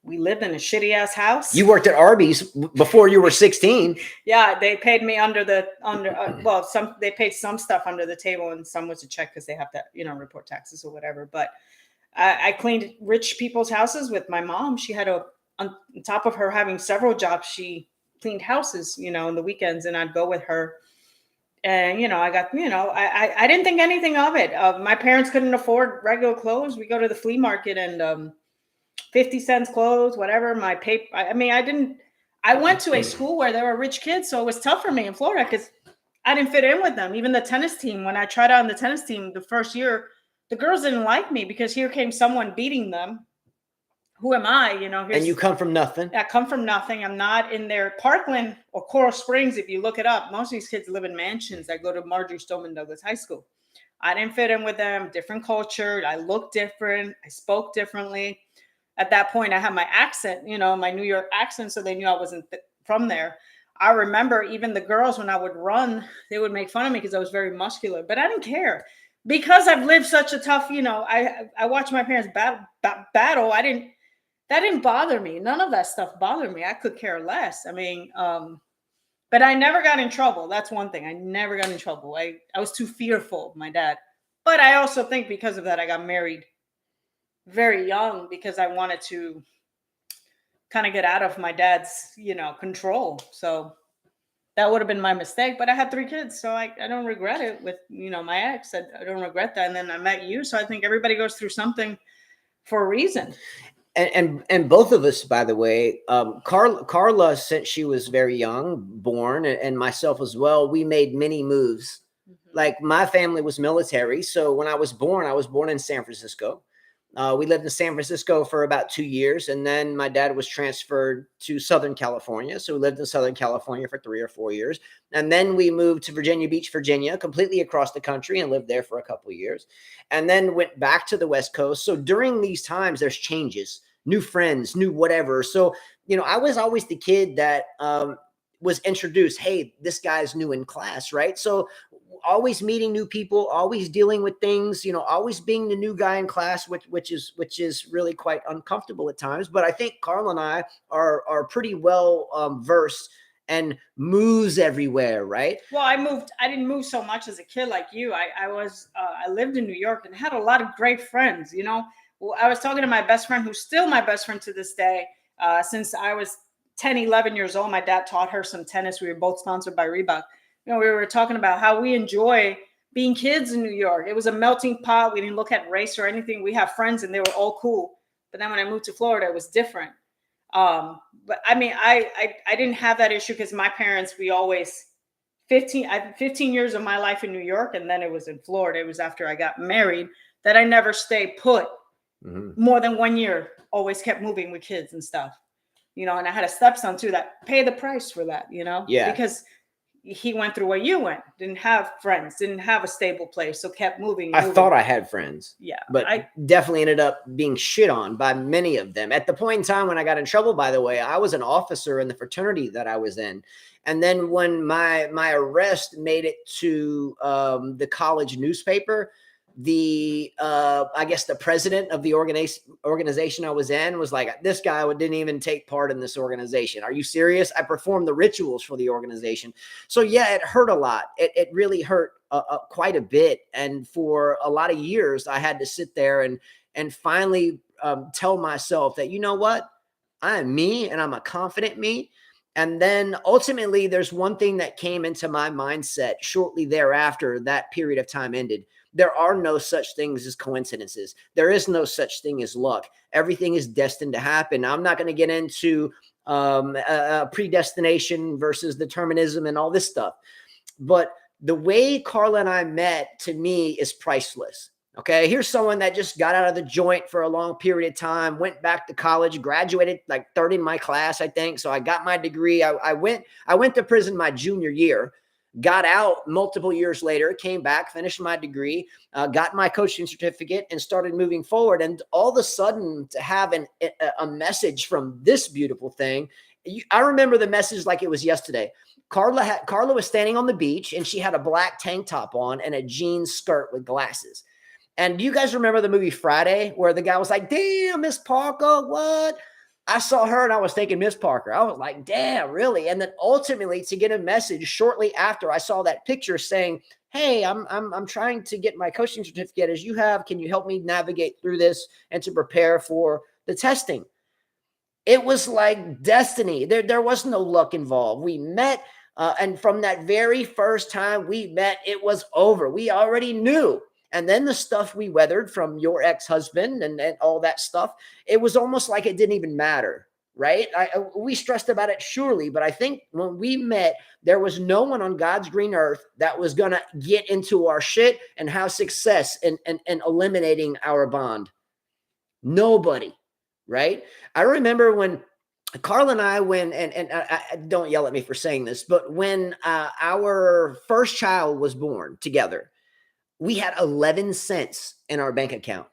We lived in a shitty ass house. You worked at Arby's before you were 16. Yeah, they paid me they paid some stuff under the table, and some was a check because they have to, report taxes or whatever. But I cleaned rich people's houses with my mom. She had on top of her having several jobs, she cleaned houses, in the weekends, and I'd go with her. And, I got, I didn't think anything of it. My parents couldn't afford regular clothes. We go to the flea market and 50 cents clothes, whatever. My paper. I went to a school where there were rich kids. So it was tough for me in Florida because I didn't fit in with them. Even the tennis team, when I tried out on the tennis team the first year, the girls didn't like me because here came someone beating them. Who am I? And you come from nothing. I come from nothing. I'm not in there. Parkland or Coral Springs, if you look it up, most of these kids live in mansions. I go to Marjorie Stoneman Douglas High School. I didn't fit in with them. Different culture. I looked different. I spoke differently. At that point, I had my accent, my New York accent, so they knew I wasn't from there. I remember even the girls, when I would run, they would make fun of me because I was very muscular, but I didn't care. Because I've lived such a tough, I watched my parents battle. That didn't bother me. None of that stuff bothered me. I could care less. But I never got in trouble. That's one thing. I never got in trouble. I was too fearful of my dad. But I also think because of that, I got married very young because I wanted to kind of get out of my dad's, control. So that would have been my mistake. But I had 3 kids, so I don't regret it with, my ex. I don't regret that. And then I met you. So I think everybody goes through something for a reason. And both of us, by the way, Carla, since she was very young, born, and myself as well, we made many moves. Mm-hmm. Like my family was military. So when I was born in San Francisco. We lived in San Francisco for about 2 years. And then my dad was transferred to Southern California. So we lived in Southern California for 3 or 4 years. And then we moved to Virginia Beach, Virginia, completely across the country, and lived there for a couple of years. And then went back to the West Coast. So during these times, there's changes, new friends, new whatever. So, I was always the kid that was introduced, hey, this guy's new in class, right? So always meeting new people, always dealing with things, always being the new guy in class, which is really quite uncomfortable at times. But I think Carl and I are pretty well versed and moves everywhere, right? Well, I didn't move so much as a kid like you. I lived in New York and had a lot of great friends, Well, I was talking to my best friend, who's still my best friend to this day. Since I was 10, 11 years old, my dad taught her some tennis. We were both sponsored by Reebok. We were talking about how we enjoy being kids in New York. It was a melting pot. We didn't look at race or anything. We have friends and they were all cool. But then when I moved to Florida, it was different. But I didn't have that issue because my parents, we always 15 years of my life in New York, and then it was in Florida. It was after I got married that I never stayed put. Mm-hmm. More than 1 year, always kept moving with kids and stuff, and I had a stepson too that paid the price for that, Yeah. Because he went through what you went, didn't have friends, didn't have a stable place, so kept moving. I thought I had friends. Yeah. But I definitely ended up being shit on by many of them. At the point in time when I got in trouble, by the way, I was an officer in the fraternity that I was in. And then when my arrest made it to the college newspaper, I guess the president of the organization I was in was like, this guy didn't even take part in this organization. Are you serious? I performed the rituals for the organization. So yeah, it hurt a lot. It really hurt quite a bit. And for a lot of years, I had to sit there and finally tell myself that, you know what? I am me and I'm a confident me. And then ultimately, there's one thing that came into my mindset shortly thereafter that period of time ended. There are no such things as coincidences. There is no such thing as luck. Everything is destined to happen. I'm not going to get into predestination versus determinism and all this stuff. But the way Carla and I met, to me, is priceless. Okay, here's someone that just got out of the joint for a long period of time, went back to college, graduated like third in my class, I think. So I got my degree. I went to prison my junior year, got out multiple years later, came back, finished my degree, got my coaching certificate, and started moving forward. And all of a sudden, to have a message from this beautiful thing, I remember the message like it was yesterday. Carla was standing on the beach, and she had a black tank top on and a jeans skirt with glasses. And do you guys remember the movie Friday, where the guy was like, damn, Miss Parker, what? I saw her and I was thinking Miss Parker. I was like, damn, really? And then ultimately to get a message shortly after I saw that picture saying, hey, I'm trying to get my coaching certificate as you have. Can you help me navigate through this and to prepare for the testing? It was like destiny. There was no luck involved. We met, and from that very first time we met, it was over. We already knew. And then the stuff we weathered from your ex-husband and all that stuff, it was almost like it didn't even matter, right? We stressed about it, surely, but I think when we met, there was no one on God's green earth that was going to get into our shit and have success in eliminating our bond. Nobody. Right? I remember when Carl and I, and I don't yell at me for saying this, but when our first child was born together, we had 11 cents in our bank account.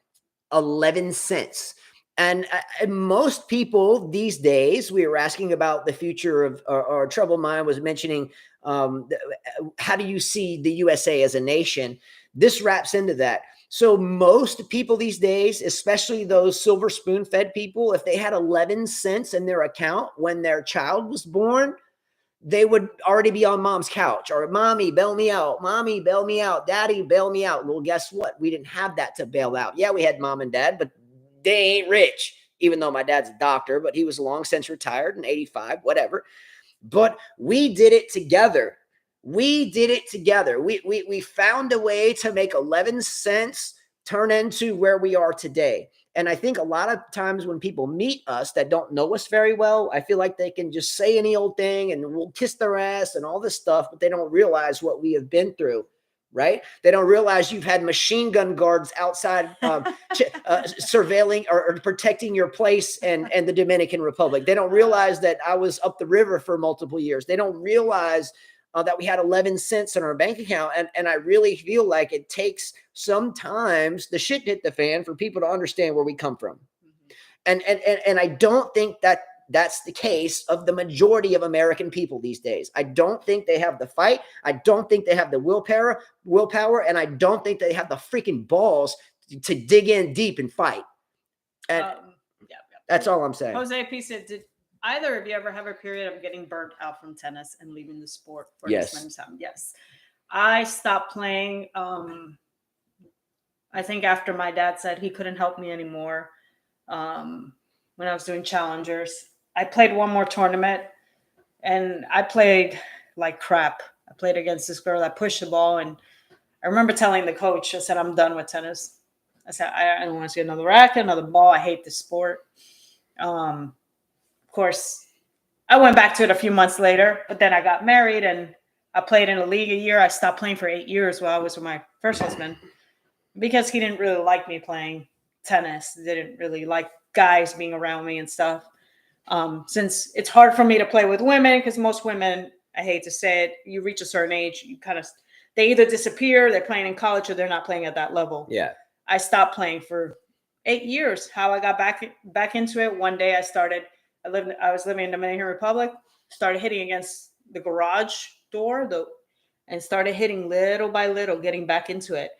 11 cents. And most people these days, we were asking about the future of, or Troubled Mind was mentioning, how do you see the USA as a nation? This wraps into that. So most people these days, especially those silver spoon fed people, if they had 11 cents in their account when their child was born, they would already be on mom's couch or mommy, bail me out. Mommy, bail me out. Daddy, bail me out. Well, guess what? We didn't have that to bail out. Yeah, we had mom and dad, but they ain't rich, even though my dad's a doctor, but he was long since retired and 85, whatever. But we did it together. We did it together. We found a way to make 11 cents turn into where we are today. And I think a lot of times when people meet us that don't know us very well, I feel like they can just say any old thing and we'll kiss their ass and all this stuff, but they don't realize what we have been through, right? They don't realize you've had machine gun guards outside surveilling or protecting your place and the Dominican Republic. They don't realize that I was up the river for multiple years. They don't realize that we had 11 cents in our bank account. And I really feel like it takes sometimes the shit hit the fan for people to understand where we come from. And I don't think that that's the case of the majority of American people these days. I don't think they have the fight. I don't think they have the willpower, and I don't think they have the freaking balls to dig in deep and fight. And that's all I'm saying. Jose P said, did either of you ever have a period of getting burnt out from tennis and leaving the sport for Yes. this many time? Yes. I stopped playing. I think after my dad said he couldn't help me anymore when I was doing challengers. I played one more tournament and I played like crap. I played against this girl that pushed the ball. And I remember telling the coach, I said, I'm done with tennis. I said, I don't want to see another racket, another ball. I hate this sport. Of course, I went back to it a few months later, but then I got married and I played in a league a year. I stopped playing for 8 years while I was with my first husband because he didn't really like me playing tennis. He didn't really like guys being around me and stuff. Since it's hard for me to play with women, because most women, I hate to say it, you reach a certain age, you kind of, they either disappear, they're playing in college, or they're not playing at that level. Yeah. I stopped playing for 8 years. How I got back into it, one day I was living in the Dominican Republic, started hitting against the garage door, and started hitting little by little, getting back into it.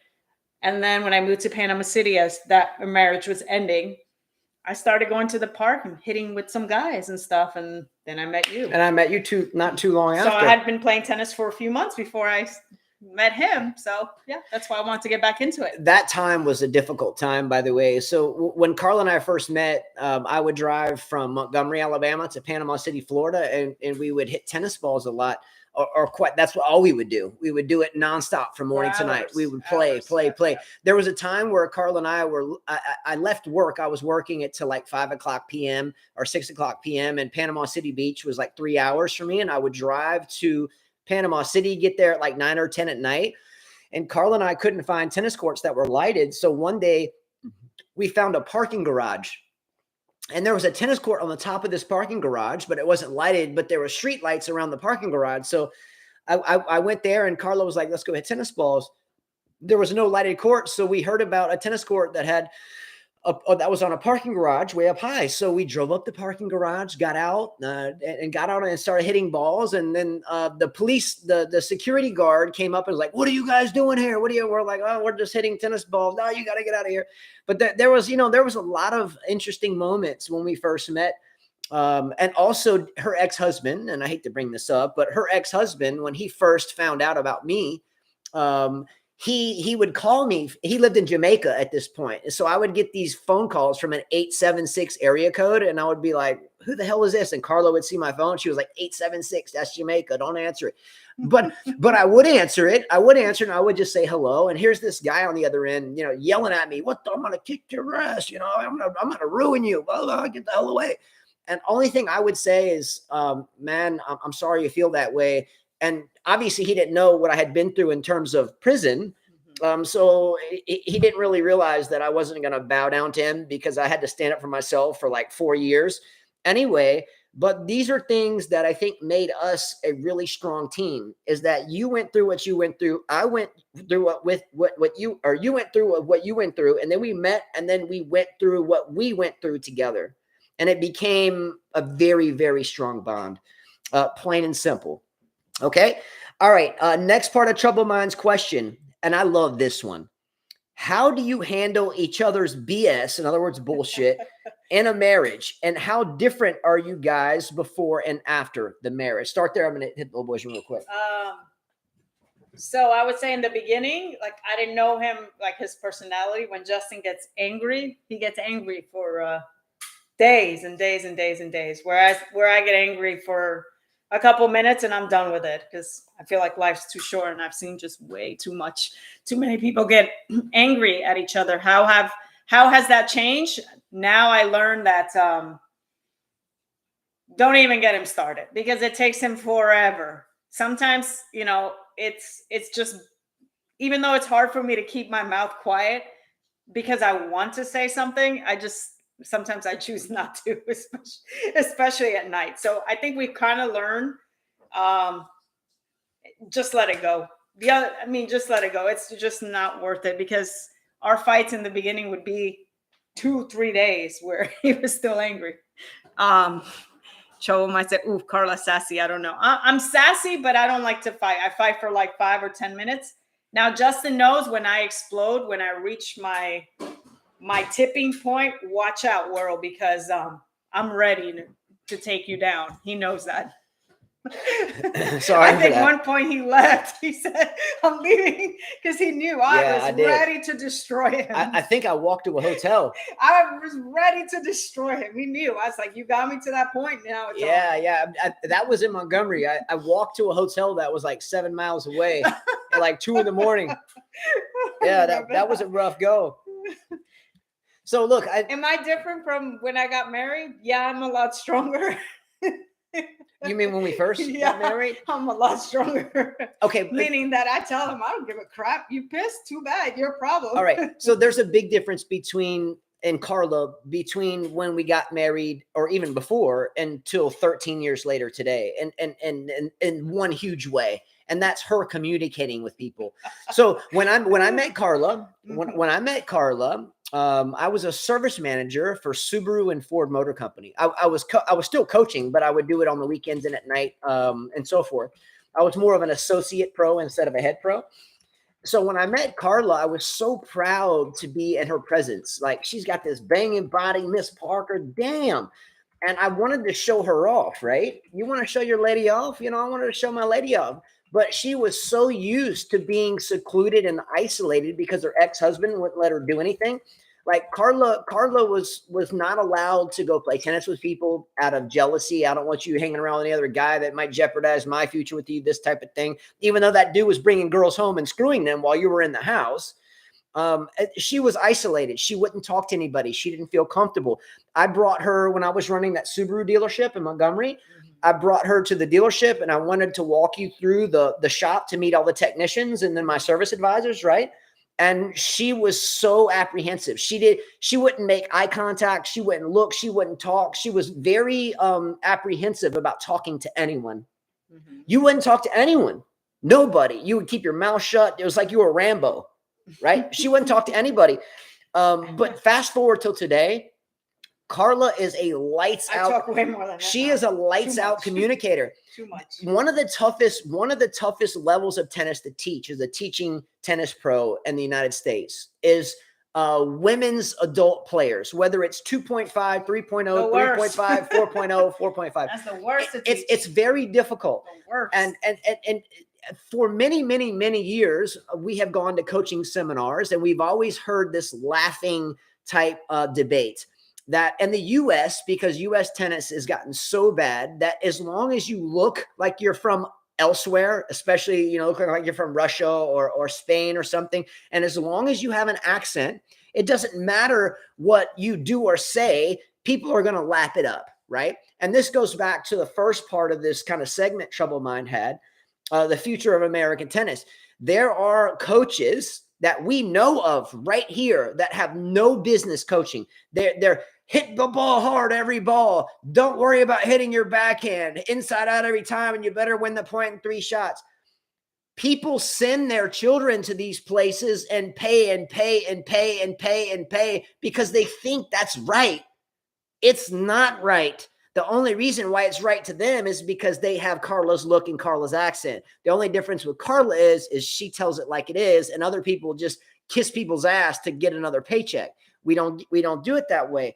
And then when I moved to Panama City, as that marriage was ending, I started going to the park and hitting with some guys and stuff. And then I met you. And I met you not too long after. So I had been playing tennis for a few months before I met him. So yeah, that's why I wanted to get back into it. That time was a difficult time, by the way. So when Carl and I first met, I would drive from Montgomery, Alabama to Panama City, Florida, and we would hit tennis balls a lot. Or quite, that's all we would do. We would do it nonstop from morning to night. We would play. Yeah. There was a time where Carl and I left work. I was working at till like 5 o'clock p.m. or 6 o'clock p.m. and Panama City Beach was like 3 hours for me. And I would drive to Panama City, get there at like 9 or 10 at night. And Carl and I couldn't find tennis courts that were lighted. So one day we found a parking garage. And there was a tennis court on the top of this parking garage, but it wasn't lighted, but there were street lights around the parking garage. So I went there and Carlo was like, let's go hit tennis balls. There was no lighted court. So we heard about a tennis court that had that was on a parking garage way up high. So we drove up the parking garage, got out and started hitting balls. And then the police, the security guard came up and was like, what are you guys doing here? We're like, oh, we're just hitting tennis balls. No, you got to get out of here. But there was a lot of interesting moments when we first met. And also her ex-husband, and I hate to bring this up, but her ex-husband, when he first found out about me, he would call me. He lived in Jamaica at this point. And so I would get these phone calls from an 876 area code, and I would be like, who the hell is this? And Carla would see my phone. She was like, 876, that's Jamaica. Don't answer it. But I would answer it. I would answer, and I would just say hello. And here's this guy on the other end, yelling at me, I'm going to kick your ass. I'm going to ruin you. Well, get the hell away. And only thing I would say is, man, I'm sorry you feel that way. And obviously he didn't know what I had been through in terms of prison. So he didn't really realize that I wasn't going to bow down to him, because I had to stand up for myself for like 4 years anyway. But these are things that I think made us a really strong team, is that you went through what you went through. I went through you went through what you went through. And then we met, and then we went through what we went through together. And it became a very, very strong bond, plain and simple. Okay. All right. Next part of Troubled Minds question. And I love this one. How do you handle each other's BS, in other words, bullshit, in a marriage? And how different are you guys before and after the marriage? Start there. I'm going to hit the boys real quick. So I would say in the beginning, like, I didn't know him, like his personality. When Justin gets angry, he gets angry for days and days and days and days. Whereas where I get angry for a couple minutes and I'm done with it, because I feel like life's too short, and I've seen just way too many people get angry at each other. How has that changed? Now I learned that don't even get him started, because it takes him forever. Sometimes, it's just, even though it's hard for me to keep my mouth quiet because I want to say something, sometimes I choose not to, especially at night. So I think we've kind of learned, just let it go. Just let it go. It's just not worth it, because our fights in the beginning would be 2-3 days where he was still angry. Cho might say, ooh, Carla's sassy. I don't know. I'm sassy, but I don't like to fight. I fight for like 5 or 10 minutes. Now, Justin knows when I explode, when I reach my tipping point, watch out, world, because I'm ready to take you down. He knows that. Sorry, I think one point he left. He said, I'm leaving, because he knew I was ready to destroy him. I think I walked to a hotel. I was ready to destroy him. He knew. I was like, you got me to that point. Now it's on. That was in Montgomery. I walked to a hotel that was like 7 miles away at like 2 a.m. Yeah, that was a rough go. So look, am I different from when I got married? Yeah, I'm a lot stronger. You mean when we first got married? I'm a lot stronger. Okay. Meaning that I tell him, I don't give a crap. You pissed? Too bad. Your problem. All right. So there's a big difference between Carla, between when we got married, or even before, until 13 years later today. And in one huge way. And that's her communicating with people. So when I met Carla, I was a service manager for Subaru and Ford Motor Company. I was still coaching, but I would do it on the weekends and at night, and so forth. I was more of an associate pro instead of a head pro. So when I met Carla, I was so proud to be in her presence. Like, she's got this banging body, Miss Parker, damn. And I wanted to show her off, right? You want to show your lady off? I wanted to show my lady off. But she was so used to being secluded and isolated because her ex-husband wouldn't let her do anything. Like, Carla was not allowed to go play tennis with people out of jealousy. I don't want you hanging around with any other guy that might jeopardize my future with you, this type of thing. Even though that dude was bringing girls home and screwing them while you were in the house. She was isolated. She wouldn't talk to anybody. She didn't feel comfortable. I brought her when I was running that Subaru dealership in Montgomery. I brought her to the dealership, and I wanted to walk you through the shop to meet all the technicians and then my service advisors, right? And she was so apprehensive. She wouldn't make eye contact. She wouldn't look. She wouldn't talk. She was very apprehensive about talking to anyone. Mm-hmm. You wouldn't talk to anyone. Nobody. You would keep your mouth shut. It was like you were Rambo, right? She wouldn't talk to anybody. But fast forward till today, Carla is a lights out. I talk way more than that. She is a lights out communicator. Too much. One of the toughest levels of tennis to teach as a teaching tennis pro in the United States is women's adult players, whether it's 2.5, 3.0, The worst. 3.5, 4.0, 4.5. That's the worst. It's very difficult. The worst. And for many, many, many years, we have gone to coaching seminars, and we've always heard this laughing type debate that in the U.S., because U.S. tennis has gotten so bad that as long as you look like you're from elsewhere, especially, you know, like you're from Russia or Spain or something, and as long as you have an accent, it doesn't matter what you do or say, people are going to lap it up, right? And this goes back to the first part of this kind of segment Troubled Mind had, the future of American tennis. There are coaches that we know of right here that have no business coaching. They're hit the ball hard every ball. Don't worry about hitting your backhand inside out every time, and you better win the point in 3 shots. People send their children to these places and pay and pay and pay and pay and pay because they think that's right. It's not right. The only reason why it's right to them is because they have Carla's look and Carla's accent. The only difference with Carla is she tells it like it is, and other people just kiss people's ass to get another paycheck. We don't do it that way.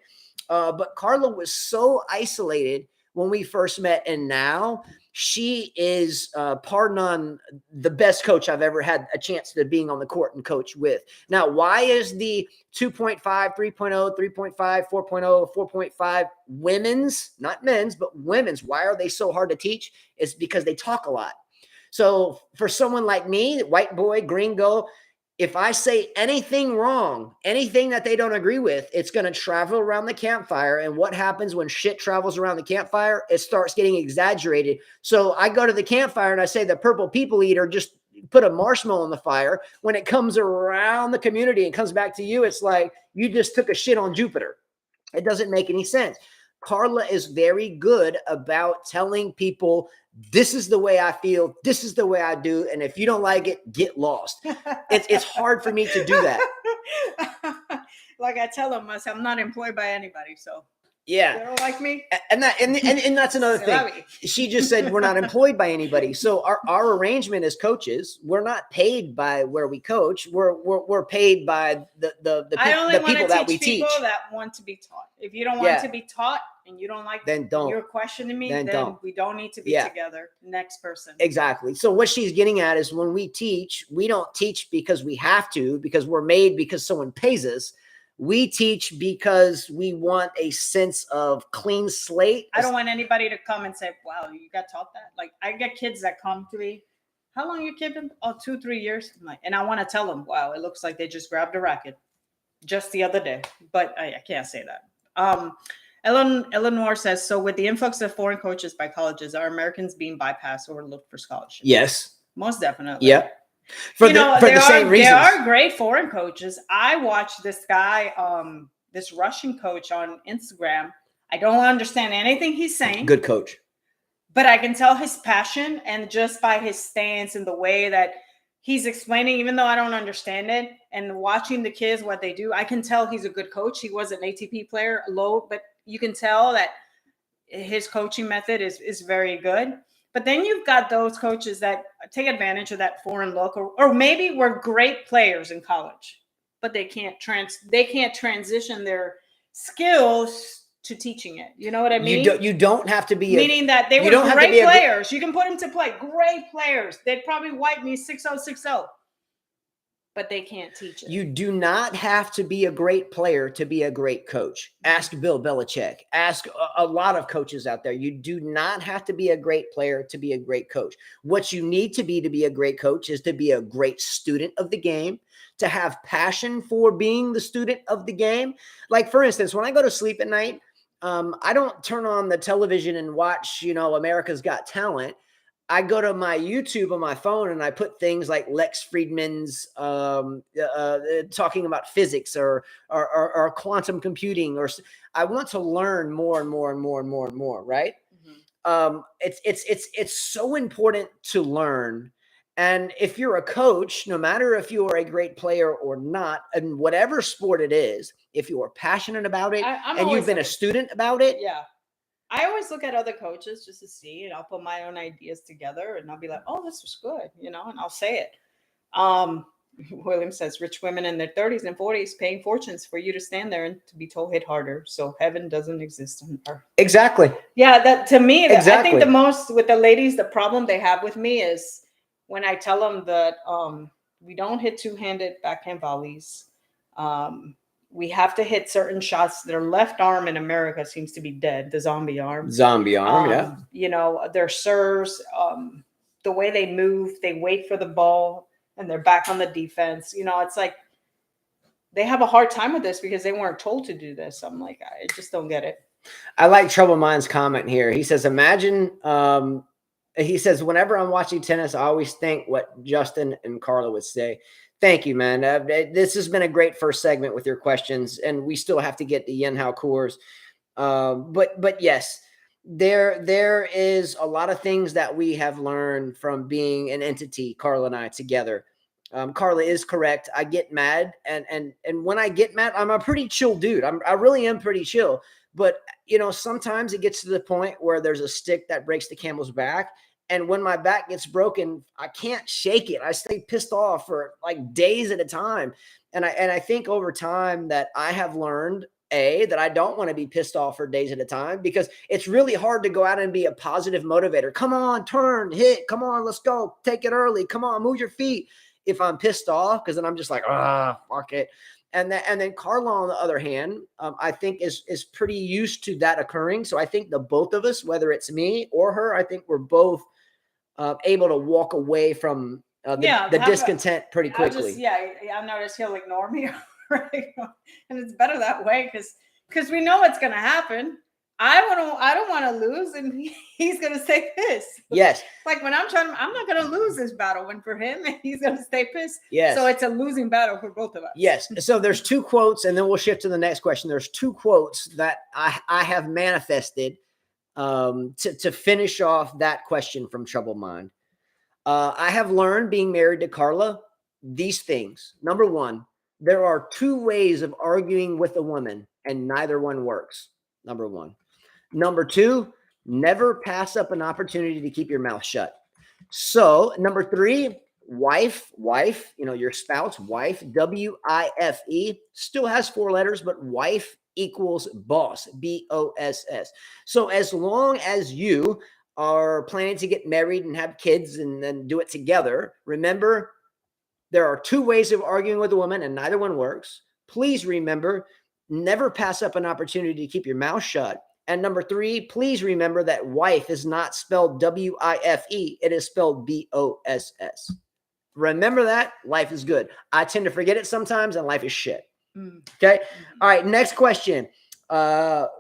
But Carla was so isolated when we first met, and now she is, pardon on the best coach I've ever had a chance to being on the court and coach with. Now, why is the 2.5, 3.0, 3.5, 4.0, 4.5 women's, not men's, but women's, why are they so hard to teach? It's because they talk a lot. So for someone like me, white boy, gringo, if I say anything wrong, anything that they don't agree with, it's going to travel around the campfire. And what happens when shit travels around the campfire? It starts getting exaggerated. So I go to the campfire and I say the purple people eater just put a marshmallow on the fire. When it comes around the community and comes back to you, it's like you just took a shit on Jupiter. It doesn't make any sense. Carla is very good about telling people, this is the way I feel. This is the way I do. And if you don't like it, get lost. It's hard for me to do that. Like I tell them, I'm not employed by anybody. So yeah, they don't like me. And that's another thing. She just said we're not employed by anybody. So our arrangement as coaches, we're not paid by where we coach. We're paid by the people that we teach. People that want to be taught. If you don't want to be taught and you don't like, then don't. You're questioning me. Then we don't need to be together. Next person. Exactly. So what she's getting at is when we teach, we don't teach because we have to, because we're made because someone pays us. We teach because we want a sense of clean slate. I don't want anybody to come and say, wow, you got taught that. Like I get kids that come to me. How long you kid been? Oh, 2-3 years. I'm like, and I want to tell them, wow, it looks like they just grabbed a racket just the other day. But I can't say that. Eleanor says, so with the influx of foreign coaches by colleges, are Americans being bypassed or looked for scholarships? Yes. Most definitely. Yep. For the same reasons. There are great foreign coaches. I watched this guy, this Russian coach on Instagram. I don't understand anything he's saying. Good coach. But I can tell his passion, and just by his stance and the way that he's explaining, even though I don't understand it, and watching the kids, what they do, I can tell he's a good coach. He was an ATP player, low, but you can tell that his coaching method is very good. But then you've got those coaches that take advantage of that foreign look, or maybe were great players in college, but they can't transition their skills to teaching it. You know what I mean? You don't have to be meaning that they were great players. You can put them to play. Great players. They'd probably wipe me 6-0, 6-0. But they can't teach it. You do not have to be a great player to be a great coach. Ask Bill Belichick. Ask a lot of coaches out there. You do not have to be a great player to be a great coach. What you need to be a great coach is to be a great student of the game, to have passion for being the student of the game. Like, for instance, when I go to sleep at night, I don't turn on the television and watch, America's Got Talent. I go to my YouTube on my phone and I put things like Lex Friedman's talking about physics or quantum computing, or I want to learn more and more and more and more and more. Right? Mm-hmm. It's so important to learn. And if you're a coach, no matter if you are a great player or not, and whatever sport it is, if you are passionate about it and you've been a student about it, yeah. I always look at other coaches just to see, and I'll put my own ideas together, and I'll be like, "Oh, this was good," and I'll say it. William says, rich women in their 30s and 40s paying fortunes for you to stand there and to be told hit harder. So heaven doesn't exist on earth. Exactly. Yeah, that to me, Exactly. I think the most with the ladies, the problem they have with me is when I tell them that we don't hit two-handed backhand volleys. We have to hit certain shots. Their left arm in America seems to be dead, the zombie arm. Zombie arm, yeah. You know, their serves, the way they move, they wait for the ball and they're back on the defense. You know, it's like they have a hard time with this because they weren't told to do this. I'm like, I just don't get it. I like Trouble Minds comment here. He says, imagine, he says, whenever I'm watching tennis, I always think what Justin and Carla would say. Thank you, man. This has been a great first segment with your questions, and we still have to get to Yen Hao Coors. But yes, there is a lot of things that we have learned from being an entity, Carla and I together. Carla is correct. I get mad, and when I get mad, I'm a pretty chill dude. I really am pretty chill. But you know, sometimes it gets to the point where there's a stick that breaks the camel's back. And when my back gets broken, I can't shake it. I stay pissed off for like days at a time. And I think over time that I have learned that I don't want to be pissed off for days at a time, because it's really hard to go out and be a positive motivator. Come on, turn, hit, come on, let's go, take it early. Come on, move your feet. If I'm pissed off, because then I'm just like, fuck it. And then Carla, on the other hand, I think is pretty used to that occurring. So I think the both of us, whether it's me or her, I think we're both able to walk away from the discontent pretty quickly. I noticed he'll ignore me, right? And it's better that way because we know what's going to happen. I don't want to lose, and he's going to stay pissed. Yes. Like when I'm not going to lose this battle. When for him, he's going to stay pissed. Yes. So it's a losing battle for both of us. Yes. So there's two quotes, and then we'll shift to the next question. There's two quotes that I have manifested to finish off that question from Trouble Mind. I have learned, being married to Carla, these things. Number one, there are two ways of arguing with a woman, and neither one works. Number one. Number two, never pass up an opportunity to keep your mouth shut. So number three, wife, you know, your spouse, wife, W-I-F-E, still has four letters, but wife equals boss, B-O-S-S. So as long as you are planning to get married and have kids and then do it together, remember, there are two ways of arguing with a woman, and neither one works. Please remember, never pass up an opportunity to keep your mouth shut. And number three, please remember that wife is not spelled W-I-F-E. It is spelled B-O-S-S. Remember that. Life is good. I tend to forget it sometimes, and life is shit. Okay. All right. Next question.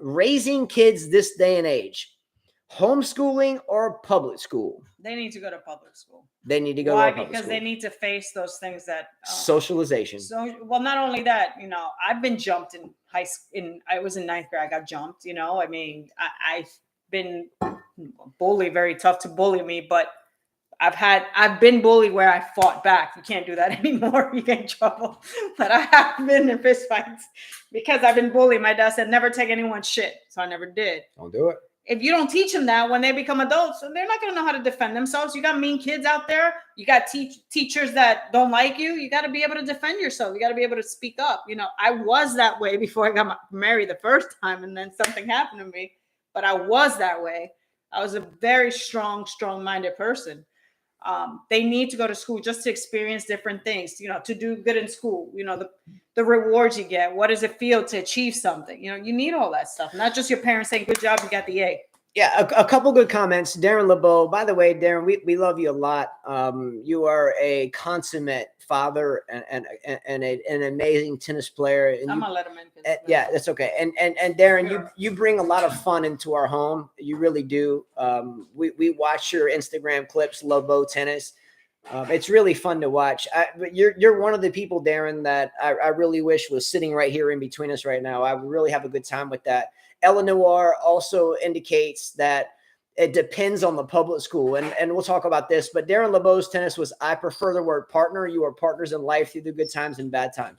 Raising kids this day and age. Homeschooling or public school? They need to go to public school. They need to go Why? to public Because school. they need to face those things that socialization. So, well, not only that, you know, I've been jumped in high school. I was in ninth grade. I got jumped. You know, I mean, I've been bullied, very tough to bully me, but I've been bullied where I fought back. You can't do that anymore. You get in trouble. But I have been in fist fights because I've been bullied. My dad said never take anyone's shit, so I never did. Don't do it. If you don't teach them that, when they become adults, they're not going to know how to defend themselves. You got mean kids out there. You got teachers that don't like you. You got to be able to defend yourself. You got to be able to speak up. You know, I was that way before I got married the first time, and then something happened to me. But I was that way. I was a very strong-minded person. They need to go to school just to experience different things, you know, to do good in school, you know, the rewards you get. What does it feel to achieve something? You know, you need all that stuff, not just your parents saying, good job, you got the A. Yeah, a couple good comments. Darren LeBeau, by the way, Darren, we love you a lot. You are a consummate father and an amazing tennis player. And I'm gonna let him in. Yeah, that's okay. And Darren, you bring a lot of fun into our home. You really do. We watch your Instagram clips, LeBeau Tennis. It's really fun to watch. But you're one of the people, Darren, that I really wish was sitting right here in between us right now. I would really have a good time with that. Eleanor also indicates that it depends on the public school, and we'll talk about this. But Darren LeBeau's tennis was, I prefer the word partner. You are partners in life through the good times and bad times.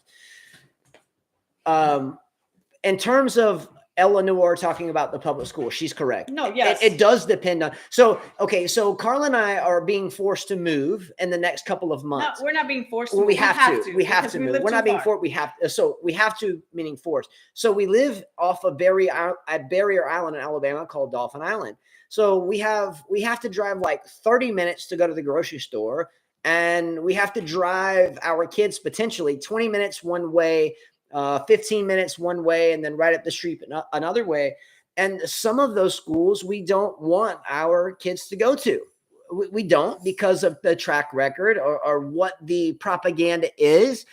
In terms of Eleanor talking about the public school. She's correct. No, yes. It does depend on. So, okay. So Carla and I are being forced to move in the next couple of No, months. we're not being forced to Well, move. we have to. We have because to we move. live We're too not being far. forced. We have. So we have to, meaning forced. So we live off a Barrier Island in Alabama called Dolphin Island. So we have to drive like 30 minutes to go to the grocery store, and we have to drive our kids potentially 20 minutes one way, 15 minutes one way, and then right up the street another way. And some of those schools we don't want our kids to go to. We don't, because of the track record or what the propaganda is.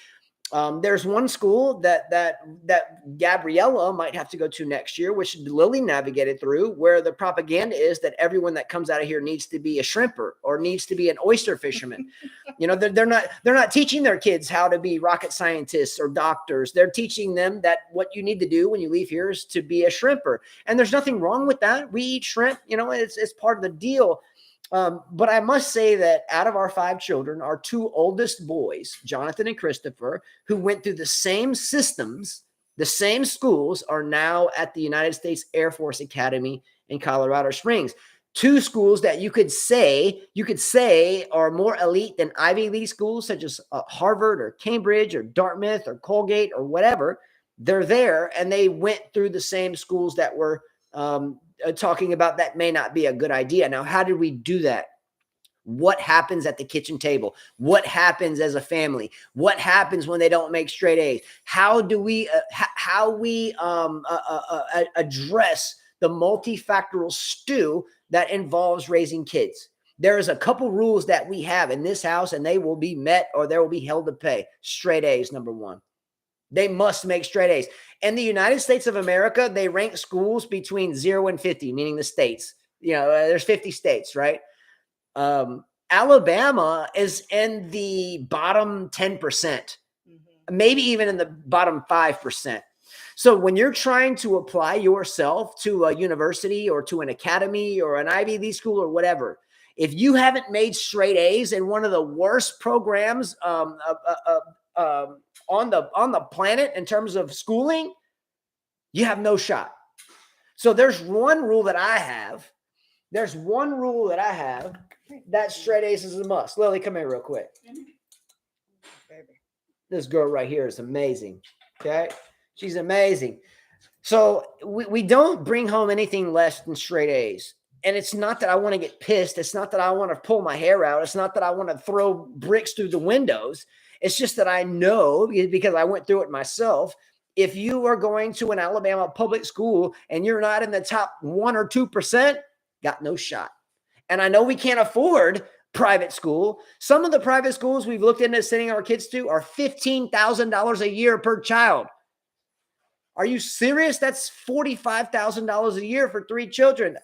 There's one school that Gabriella might have to go to next year, which Lily navigated through, where the propaganda is that everyone that comes out of here needs to be a shrimper or needs to be an oyster fisherman. They're not teaching their kids how to be rocket scientists or doctors. They're teaching them that what you need to do when you leave here is to be a shrimper. And there's nothing wrong with that. We eat shrimp, it's part of the deal. But I must say that out of our 5 children, our 2 oldest boys, Jonathan and Christopher, who went through the same systems, the same schools, are now at the United States Air Force Academy in Colorado Springs. 2 schools that you could say are more elite than Ivy League schools, such as Harvard or Cambridge or Dartmouth or Colgate or whatever. They're there, and they went through the same schools that were talking about that may not be a good idea. Now, how did we do that? What happens at the kitchen table? What happens as a family? What happens when they don't make straight A's? How do we address the multifactorial stew that involves raising kids? There is a couple rules that we have in this house, and they will be met or there will be hell to pay. Straight A's, number 1. They must make straight A's. In the United States of America, they rank schools between 0 and 50, meaning the states. There's 50 states, right? Alabama is in the bottom 10%, maybe even in the bottom 5%. So when you're trying to apply yourself to a university or to an academy or an Ivy League school or whatever, if you haven't made straight A's in one of the worst programs on the planet in terms of schooling, you have no shot. So there's one rule that I have. That straight A's is a must. Lily, come here real quick. This girl right here is amazing. Okay. She's amazing. So we don't bring home anything less than straight A's. And it's not that I want to get pissed. It's not that I want to pull my hair out. It's not that I want to throw bricks through the windows. It's just that I know, because I went through it myself, if you are going to an Alabama public school and you're not in the top 1 or 2%, got no shot. And I know we can't afford private school. Some of the private schools we've looked into sending our kids to are $15,000 a year per child. Are you serious? That's $45,000 a year for 3 children.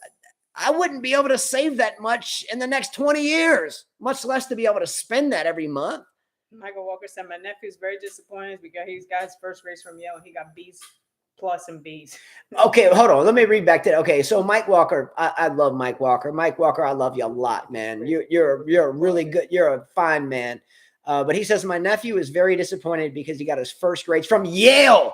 I wouldn't be able to save that much in the next 20 years, much less to be able to spend that every month. Michael Walker said, my nephew's very disappointed because he's got his first race from Yale. He got B's plus and B's. Okay, hold on. Let me read back to that. Okay, so Mike Walker, I love Mike Walker. Mike Walker, I love you a lot, man. You're a really good, you're a fine man. But he says, my nephew is very disappointed because he got his first grades from Yale.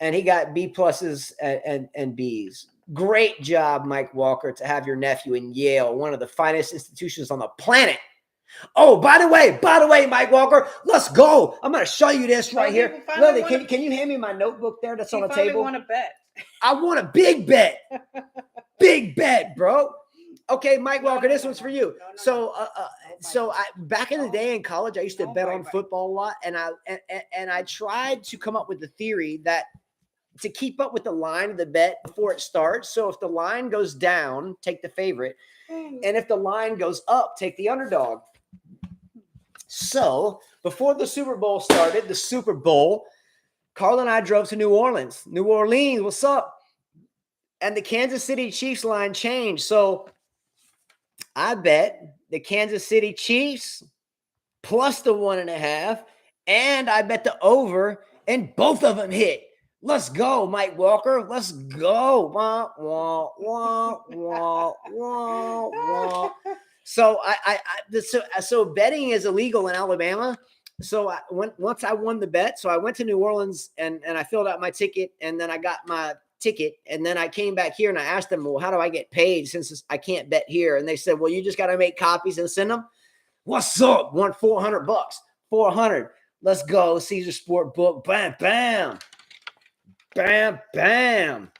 And he got B pluses and B's. Great job, Mike Walker, to have your nephew in Yale, one of the finest institutions on the planet. Oh, by the way, Mike Walker, let's go. I'm going to show you this right here. Lily, can you hand me my notebook there that's on the table? I want to bet. I want a big bet. Big bet, bro. Okay, Mike Walker, this one's for you. So I back in the day in college, I used to bet on football a lot, and I tried to come up with the theory that to keep up with the line of the bet before it starts. So if the line goes down, take the favorite. And if the line goes up, take the underdog. So before the Super Bowl started, Carl and I drove to New Orleans. New Orleans, what's up? And the Kansas City Chiefs line changed. So I bet the Kansas City Chiefs plus the 1.5, and I bet the over, and both of them hit. Let's go, Mike Walker. Let's go. Wah, wah, wah, wah, wah, wah. So so betting is illegal in Alabama. So once I won the bet, so I went to New Orleans and I filled out my ticket, and then I got my ticket. And then I came back here and I asked them, well, how do I get paid since I can't bet here? And they said, well, you just got to make copies and send them. What's up? Want $400? 400. Let's go. Caesar Sport book. Bam, bam. Bam, bam.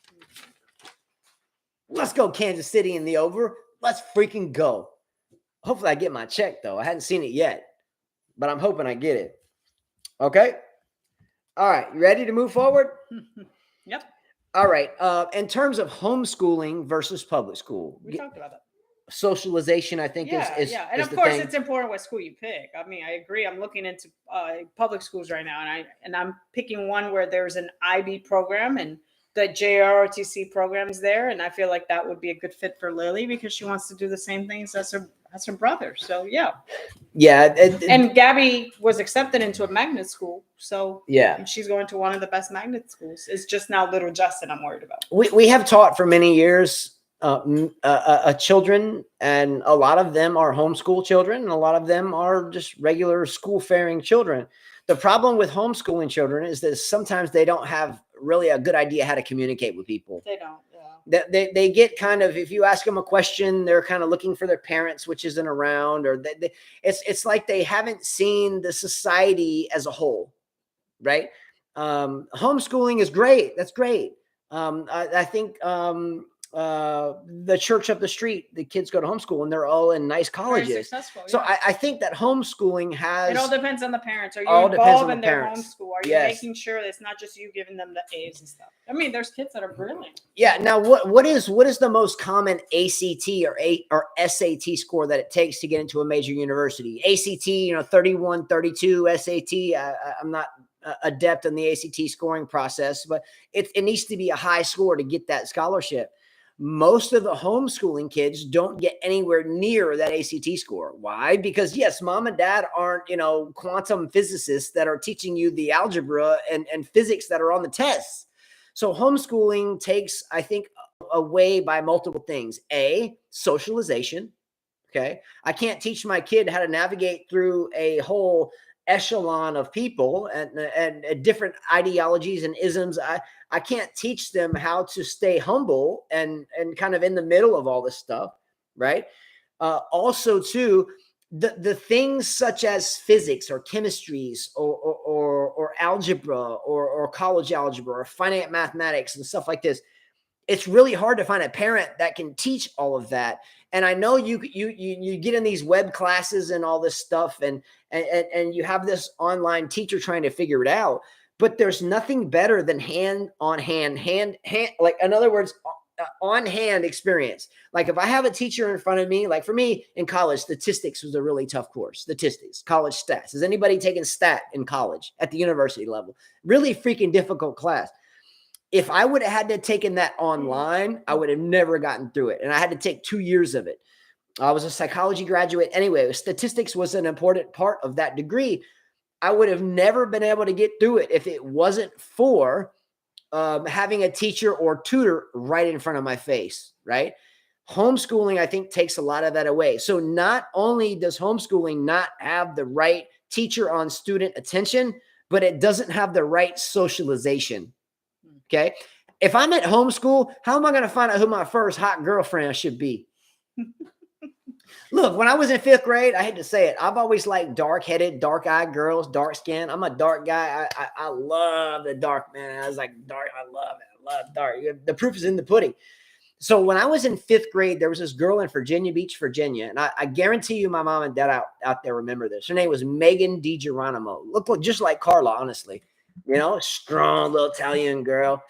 Let's go Kansas City in the over. Let's freaking go. Hopefully I get my check, though. I hadn't seen it yet, but I'm hoping I get it. Okay? All right. You ready to move forward? Yep. All right. In terms of homeschooling versus public school. We talked about that. Socialization, I think, is and is of the course thing. it's important what school you pick. I mean, I agree. I'm looking into public schools right now, and I'm picking one where there's an IB program and the JROTC programs there, and I feel like that would be a good fit for Lily because she wants to do the same things as her brother. So yeah. And Gabby was accepted into a magnet school, so yeah, she's going to one of the best magnet schools. It's just now little Justin I'm worried about. We have taught for many years children, and a lot of them are homeschool children, and a lot of them are just regular school faring children. The problem with homeschooling children is that sometimes they don't have really a good idea how to communicate with people. They don't. Yeah. They get kind of, if you ask them a question, they're kind of looking for their parents, which isn't around, or it's like they haven't seen the society as a whole, right? Homeschooling is great. That's great. I think the church up the street, the kids go to homeschool and they're all in nice colleges. Very successful, so I think that homeschooling has, it all depends on the parents. Are you involved in their homeschool? Are you making sure that it's not just you giving them the A's and stuff? I mean, there's kids that are brilliant. Yeah. Now, what is the most common ACT or SAT score that it takes to get into a major university? ACT, 31, 32. SAT, I'm not adept in the ACT scoring process, but it needs to be a high score to get that scholarship. Most of the homeschooling kids don't get anywhere near that ACT score. Why? Because yes, mom and dad aren't, quantum physicists that are teaching you the algebra and physics that are on the tests. So homeschooling takes, I think, away by multiple things. A, socialization. Okay. I can't teach my kid how to navigate through a whole echelon of people and different ideologies and isms. I can't teach them how to stay humble and kind of in the middle of all this stuff, right? Also, too, the things such as physics or chemistries or algebra or college algebra or finite mathematics and stuff like this. It's really hard to find a parent that can teach all of that. And I know you get in these web classes and all this stuff, and you have this online teacher trying to figure it out. But there's nothing better than hand on hand, like, in other words, on hand experience. Like if I have a teacher in front of me, like for me in college, statistics was a really tough course. Statistics, college stats. Has anybody taken stat in college at the university level? Really freaking difficult class. If I would have had to taken that online, I would have never gotten through it. And I had to take 2 years of it. I was a psychology graduate anyway. Statistics was an important part of that degree. I would have never been able to get through it if it wasn't for having a teacher or tutor right in front of my face, right? Homeschooling, I think, takes a lot of that away. So not only does homeschooling not have the right teacher on student attention, but it doesn't have the right socialization. Okay. If I'm at homeschool, how am I going to find out who my first hot girlfriend should be? Look, when I was in 5th grade, I hate to say it, I've always liked dark-headed, dark-eyed girls, dark skin. I'm a dark guy. I love the dark, man. I was like, dark. I love it. I love dark. The proof is in the pudding. So when I was in 5th grade, there was this girl in Virginia Beach, Virginia. And I guarantee you my mom and dad out there remember this. Her name was Megan DiGeronimo. Looked just like Carla, honestly. Strong little Italian girl.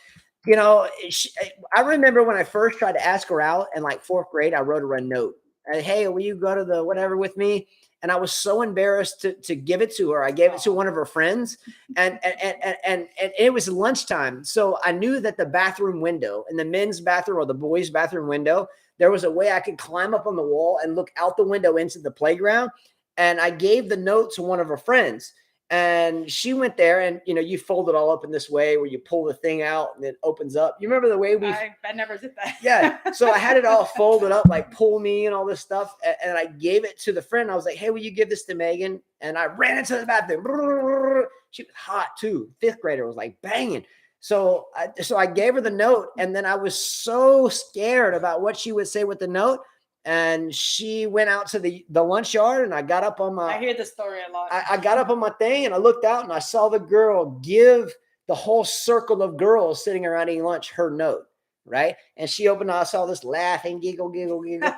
I remember when I first tried to ask her out in like 4th grade, I wrote her a note. Hey, will you go to the whatever with me? And I was so embarrassed to give it to her. I gave it to one of her friends, and it was lunchtime. So I knew that the bathroom window, in the men's bathroom or the boys' bathroom window, there was a way I could climb up on the wall and look out the window into the playground. And I gave the note to one of her friends. And she went there, and you fold it all up in this way where you pull the thing out and it opens up. You remember the way I never did that. Yeah. So I had it all folded up, like pull me and all this stuff. And I gave it to the friend. I was like, hey, will you give this to Megan? And I ran into the bathroom. She was hot too. 5th grader was like banging. So I gave her the note, and then I was so scared about what she would say with the note. And she went out to the lunch yard, and I got up on my. I hear the story a lot. I got up on my thing, and I looked out, and I saw the girl give the whole circle of girls sitting around eating lunch her note, right? And she opened. I saw this laughing, giggle, giggle, giggle.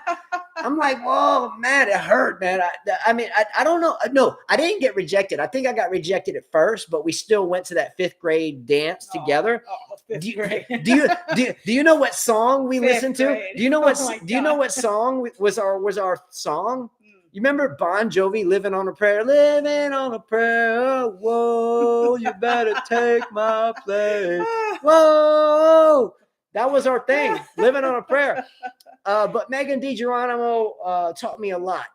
I'm like, whoa, man, it hurt, man. I mean, I don't know. No, I didn't get rejected. I think I got rejected at first, but we still went to that 5th grade dance together. Fifth grade. Do you know what song we listened to? Grade. Do you know what song was our song? You remember Bon Jovi, Living on a Prayer? Living on a prayer. Whoa, you better take my place. Whoa. That was our thing, Living on a Prayer. But Megan DiGeronimo taught me a lot.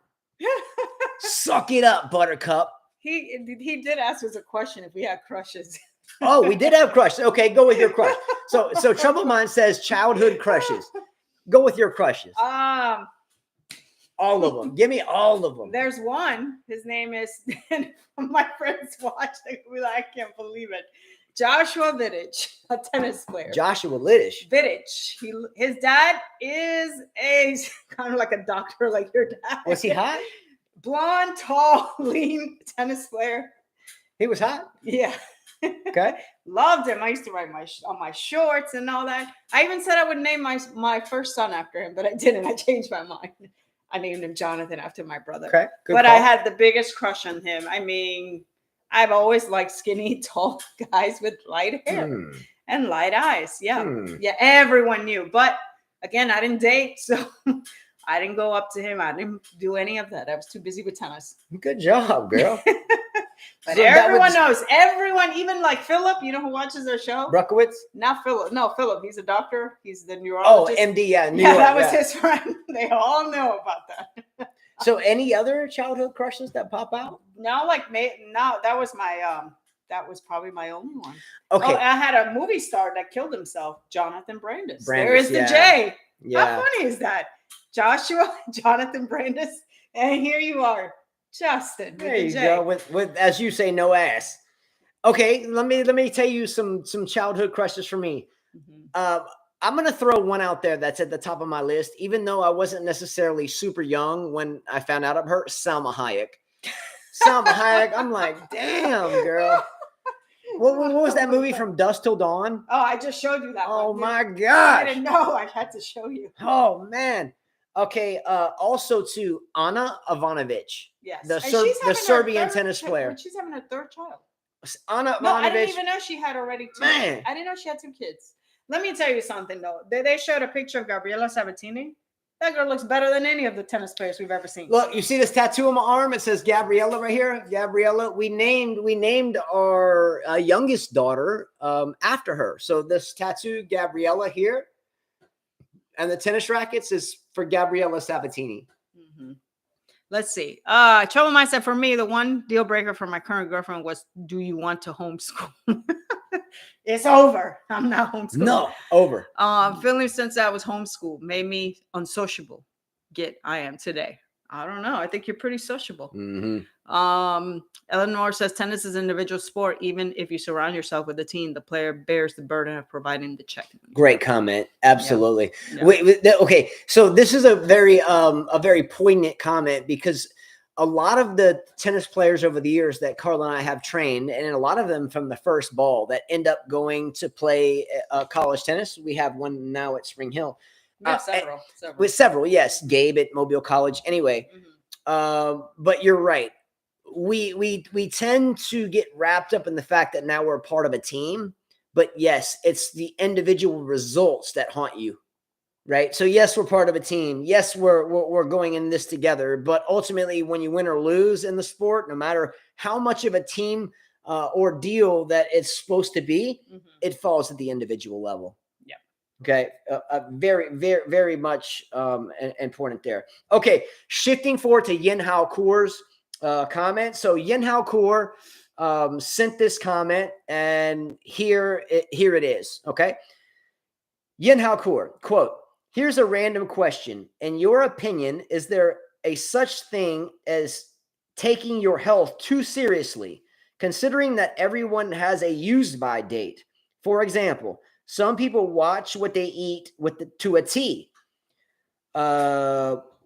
Suck it up, Buttercup. He did ask us a question if we had crushes. Oh, we did have crushes. Okay, go with your crush. So Troubled Mind says childhood crushes. Go with your crushes. All of them. Give me all of them. There's one. His name is, and my friends watch. They be like, I can't believe it. Joshua Vittich, a tennis player. Joshua Vittich. His dad is a kind of like a doctor, like your dad. Was he hot? Blonde, tall, lean tennis player. He was hot? Yeah. Okay. Loved him. I used to write on my shorts and all that. I even said I would name my first son after him, but I didn't. I changed my mind. I named him Jonathan after my brother. Okay. Good but call. I had the biggest crush on him. I mean, I've always liked skinny, tall guys with light hair and light eyes. Yeah. Yeah. Everyone knew. But again, I didn't date. So I didn't go up to him. I didn't do any of that. I was too busy with tennis. Good job, girl. But so everyone knows. Everyone, even like Philip, you know, who watches our show? Bruckowitz? Not Philip. No, Philip. He's a doctor. He's the neurologist. Oh, MD. Yeah. New York, that was his friend. They all know about that. So any other childhood crushes that pop out? No, that was my that was probably my only one. Okay. Oh, I had a movie star that killed himself, Jonathan Brandis. There is the J. Yeah. How funny is that? Joshua, Jonathan Brandis, and here you are, Justin. There you go. With as you say, no ass. Okay, let me tell you some childhood crushes for me. I'm going to throw one out there that's at the top of my list, even though I wasn't necessarily super young when I found out of her, Salma Hayek. Salma Hayek, I'm like, damn, girl. What was that movie From Dusk Till Dawn? Oh, I just showed you that Oh, one. my gosh. I didn't know. I had to show you. Oh, man. Okay, also to Ana Ivanović. Yes. The Serbian tennis player. She's having a third child. Ana Ivanović. No, I didn't even know she had already two. Man. I didn't know she had 2 kids. Let me tell you something, though. They showed a picture of Gabriela Sabatini. That girl looks better than any of the tennis players we've ever seen. Look, you see this tattoo on my arm? It says Gabriella right here. Gabriella. We named our youngest daughter after her. So this tattoo, Gabriella here, and the tennis rackets is for Gabriella Sabatini. Let's see. Trouble Mind said, for me, the one deal breaker for my current girlfriend was, do you want to homeschool? It's over. I'm not homeschooling. No, over. Feeling since I was homeschooled made me unsociable. I am today. I don't know. I think you're pretty sociable. Eleanor says tennis is an individual sport. Even if you surround yourself with a team, the player bears the burden of providing the check. Great comment. Absolutely. Yeah. Wait, okay. So this is a very poignant comment because a lot of the tennis players over the years that Carla and I have trained, and a lot of them from the first ball that end up going to play college tennis. We have one now at Spring Hill. Several. With several, yes. Gabe at Mobile College. Anyway, but you're right. We tend to get wrapped up in the fact that now we're a part of a team. But yes, it's the individual results that haunt you. Right. So yes, we're part of a team. Yes, we're going in this together. But ultimately, when you win or lose in the sport, no matter how much of a team ordeal that it's supposed to be, it falls at the individual level. Yeah. Okay. Very, very, very much important there. Okay. Shifting forward to Yin Hao Kaur's comment. So Yin Hao Kaur sent this comment, and here it is. Okay. Yin Hao Kaur, quote, here's a random question. In your opinion, is there a such thing as taking your health too seriously, considering that everyone has a use by date? For example, some people watch what they eat to a T,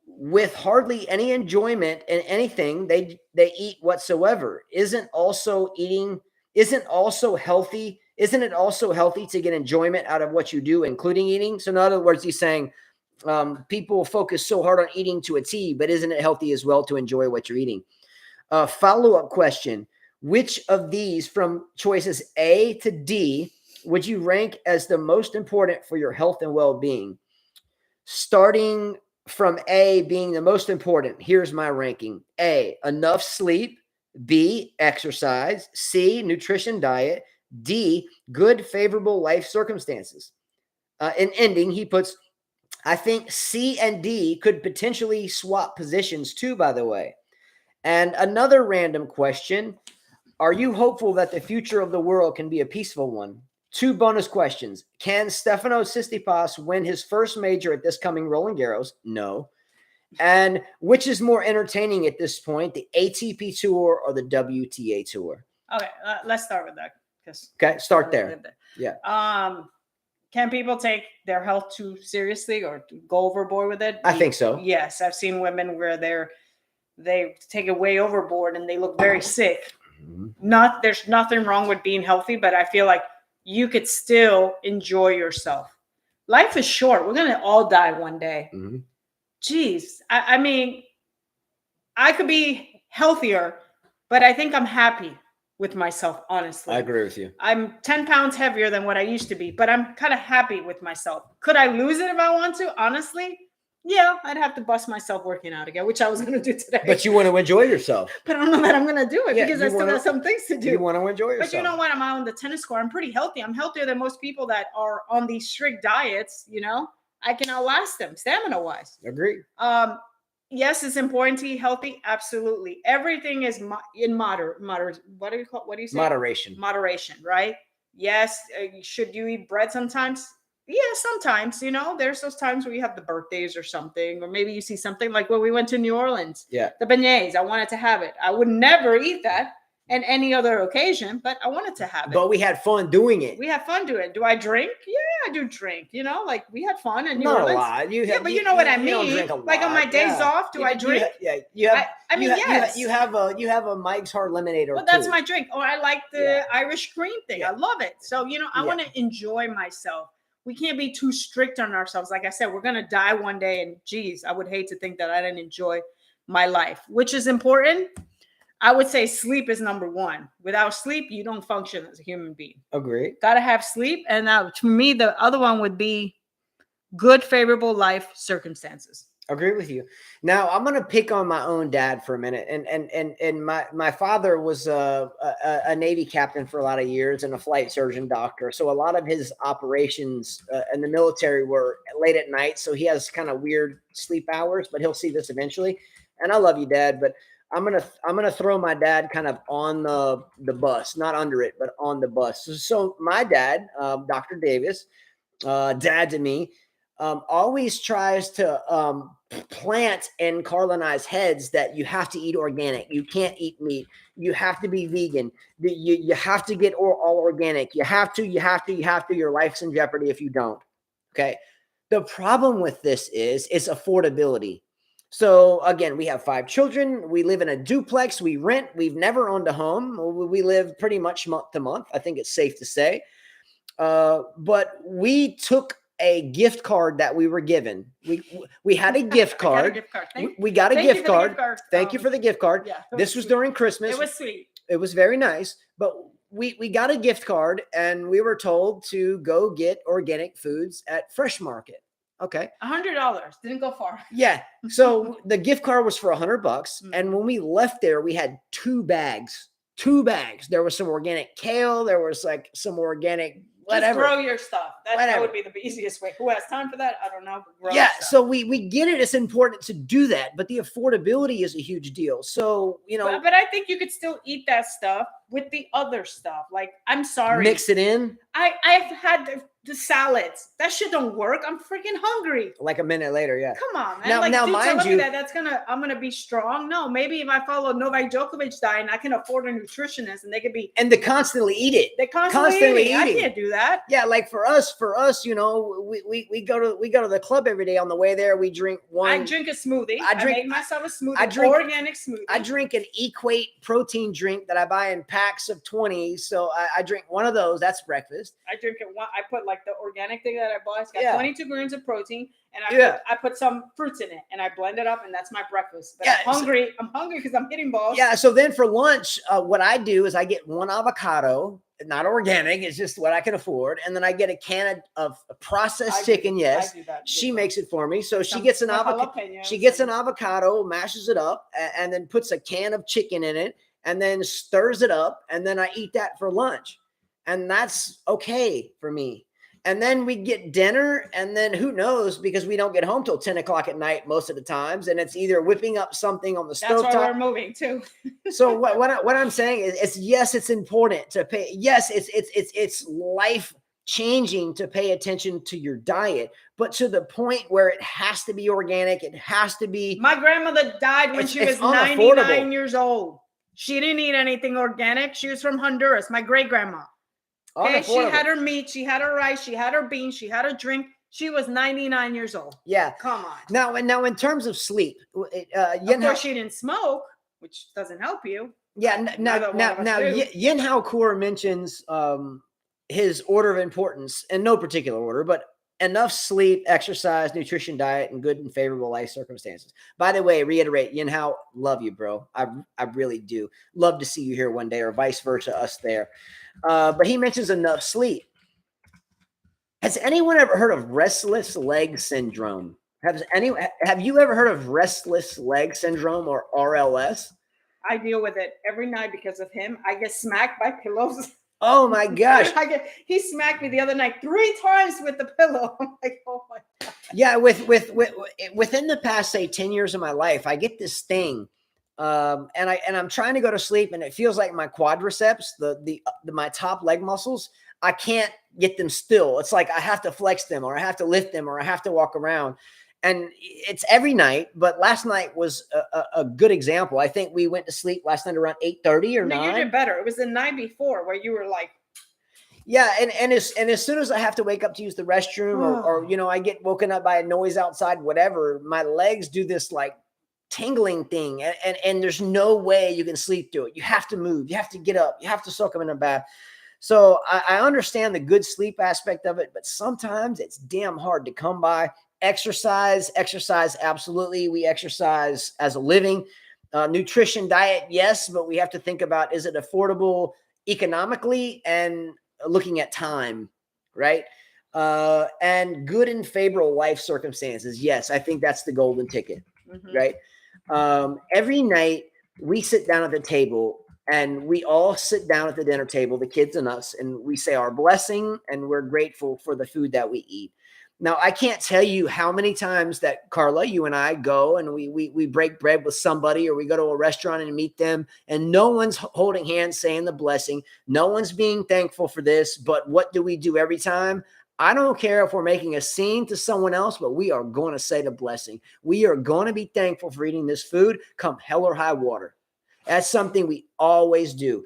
with hardly any enjoyment in anything they eat whatsoever. Isn't also healthy? Isn't it also healthy to get enjoyment out of what you do, including eating? So in other words, he's saying people focus so hard on eating to a T, but isn't it healthy as well to enjoy what you're eating? Follow-up question: which of these, from choices A to D, would you rank as the most important for your health and well-being? Starting from A being the most important, here's my ranking. A, enough sleep. B, exercise. C, nutrition, diet. D, good, favorable life circumstances. In ending, he puts, I think C and D could potentially swap positions too, by the way. And another random question: are you hopeful that the future of the world can be a peaceful one? 2 bonus questions. Can Stefano Tsitsipas win his first major at this coming Roland Garros? No. And which is more entertaining at this point, the ATP Tour or the WTA Tour? Okay, let's start with that. Okay, start there. Yeah. Can people take their health too seriously or go overboard with it? I think so. Yes, I've seen women where they take it way overboard and they look very sick. Mm-hmm. There's nothing wrong with being healthy, but I feel like you could still enjoy yourself. Life is short. We're gonna all die one day. Mm-hmm. Jeez, I mean, I could be healthier, but I think I'm happy with myself, honestly. I agree with you. I'm 10 pounds heavier than what I used to be, but I'm kind of happy with myself. Could I lose it if I want to? Honestly, yeah, I'd have to bust myself working out again, which I was going to do today. But you want to enjoy yourself. But I don't know that I'm going to do it because I still got some things to do. You want to enjoy yourself. But you know what? I'm out on the tennis court. I'm pretty healthy. I'm healthier than most people that are on these strict diets, you know? I can outlast them stamina-wise. Agree. Yes, it's important to eat healthy. Absolutely. Everything is in moderate. What do you say? Moderation. Moderation, right? Yes. Should you eat bread sometimes? Yeah, sometimes, you know, there's those times where you have the birthdays or something, or maybe you see something like when we went to New Orleans. Yeah. The beignets, I wanted to have it. I would never eat that on any other occasion, but I wanted to have it. But we had fun doing it. We had fun doing it. Do I drink? Yeah, I do drink. You know, like we had fun in New Not Orleans. A lot. But you know what I mean. Like on my days off, do I drink? Yes. You have a Mike's Hard Lemonade or Well, that's my drink. Or I like the Irish cream thing. Yeah. I love it. So you know, I want to enjoy myself. We can't be too strict on ourselves. Like I said, we're gonna die one day, and geez, I would hate to think that I didn't enjoy my life, which is important. I would say sleep is number one. Without sleep, you don't function as a human being. Agree. Gotta have sleep. And to me, the other one would be good, favorable life circumstances. Agree with you. Now I'm going to pick on my own dad for a minute. And my father was a Navy captain for a lot of years and a flight surgeon doctor. So a lot of his operations in the military were late at night. So he has kind of weird sleep hours, but he'll see this eventually. And I love you, Dad, but I'm gonna throw my dad kind of on the bus, not under it, but on the bus. So my dad, Dr. Davis, dad to me, always tries to plant in Carla and I's heads that you have to eat organic. You can't eat meat. You have to be vegan. You have to get all organic. You have to. Your life's in jeopardy if you don't. Okay. The problem with this is affordability. So again, we have 5 children. We live in a duplex. We rent. We've never owned a home. We live pretty much month to month. I think it's safe to say. But we took a gift card that we were given. We had a gift card. We got a gift card. Thank you for the gift card. Yeah, this was during Christmas. It was sweet. It was very nice. But we got a gift card and we were told to go get organic foods at Fresh Market. Okay. $100 didn't go far. Yeah. So the gift card was for $100. Mm-hmm. And when we left there, we had 2 bags. There was some organic kale. There was like some organic whatever. Just grow your stuff. That would be the easiest way. Who has time for that? I don't know. So we get it. It's important to do that, but the affordability is a huge deal. So, you know. But I think you could still eat that stuff with the other stuff. Like, I'm sorry. Mix it in. I've had the salads. That shit don't work. I'm freaking hungry. Like a minute later, yeah. Come on, man. Now, like, now dude, mind telling you, me that I'm gonna be strong. No, maybe if I follow Novak Djokovic diet and I can afford a nutritionist and they could be and to constantly eat it. they constantly eating. I can't do that. Yeah, like for us, you know, we go to the club every day. On the way there, we drink one. I drink a smoothie. I make myself a smoothie. Organic smoothie. I drink an Equate protein drink that I buy in packs of 20. So I drink one of those. That's breakfast. I drink it. I put like the organic thing that I bought. It's got 22 grams of protein, and I put some fruits in it, and I blend it up, and that's my breakfast. But I'm hungry. I'm hungry because I'm hitting balls. Yeah. So then for lunch, what I do is I get one avocado, not organic. It's just what I can afford, and then I get a can of processed chicken. Yes, she makes it for me. So she gets an avocado. She gets an avocado, mashes it up, and then puts a can of chicken in it, and then stirs it up, and then I eat that for lunch, and that's okay for me. And then we get dinner, and then who knows, because we don't get home till 10 o'clock at night most of the times, and it's either whipping up something on the stove. That's why we're moving too. So what I'm saying is, yes, it's important to pay. Yes, it's life changing to pay attention to your diet, but to the point where it has to be organic. It has to be. My grandmother died when she was 99 years old. She didn't eat anything organic. She was from Honduras. My great grandma. Okay, she had her meat, she had her rice, she had her beans, she had her drink. She was 99 years old. Yeah. Come on. Now in terms of sleep, of course she didn't smoke, which doesn't help you. Yeah. Now Yin Hao Kuo mentions his order of importance in no particular order, but enough sleep, exercise, nutrition, diet, and good and favorable life circumstances. By the way, reiterate, Yin Hao, love you, bro. I really do. Love to see you here one day, or vice versa, us there. But he mentions enough sleep. Has anyone ever heard of restless leg syndrome? Have you ever heard of restless leg syndrome, or RLS? I deal with it every night because of him. I get smacked by pillows. Oh my gosh. He smacked me the other night 3 times with the pillow. I'm like, oh my God. Yeah, within the past, say, 10 years of my life, I get this thing. And I'm trying to go to sleep, and it feels like my quadriceps, my top leg muscles, I can't get them still. It's like I have to flex them, or I have to lift them, or I have to walk around. And it's every night, but last night was a good example. I think we went to sleep last night around 8:30 or 9. You did better. It was the night before where you were like, yeah, and as soon as I have to wake up to use the restroom, or you know, I get woken up by a noise outside, whatever, my legs do this like tingling thing, and there's no way you can sleep through it. You have to move, you have to get up, you have to soak them in a bath. So I understand the good sleep aspect of it, but sometimes it's damn hard to come by. Exercise, absolutely. We exercise as a living. Nutrition, diet, yes, but we have to think about, is it affordable economically, and looking at time, right? And good and favorable life circumstances. Yes, I think that's the golden ticket, right? Every night we sit down at the table, and we all sit down at the dinner table, the kids and us, and we say our blessing, and we're grateful for the food that we eat. Now, I can't tell you how many times that Carla, you and I go and we break bread with somebody, or we go to a restaurant and meet them, and no one's holding hands saying the blessing. No one's being thankful for this. But what do we do every time? I don't care if we're making a scene to someone else, but we are going to say the blessing. We are going to be thankful for eating this food, come hell or high water. That's something we always do.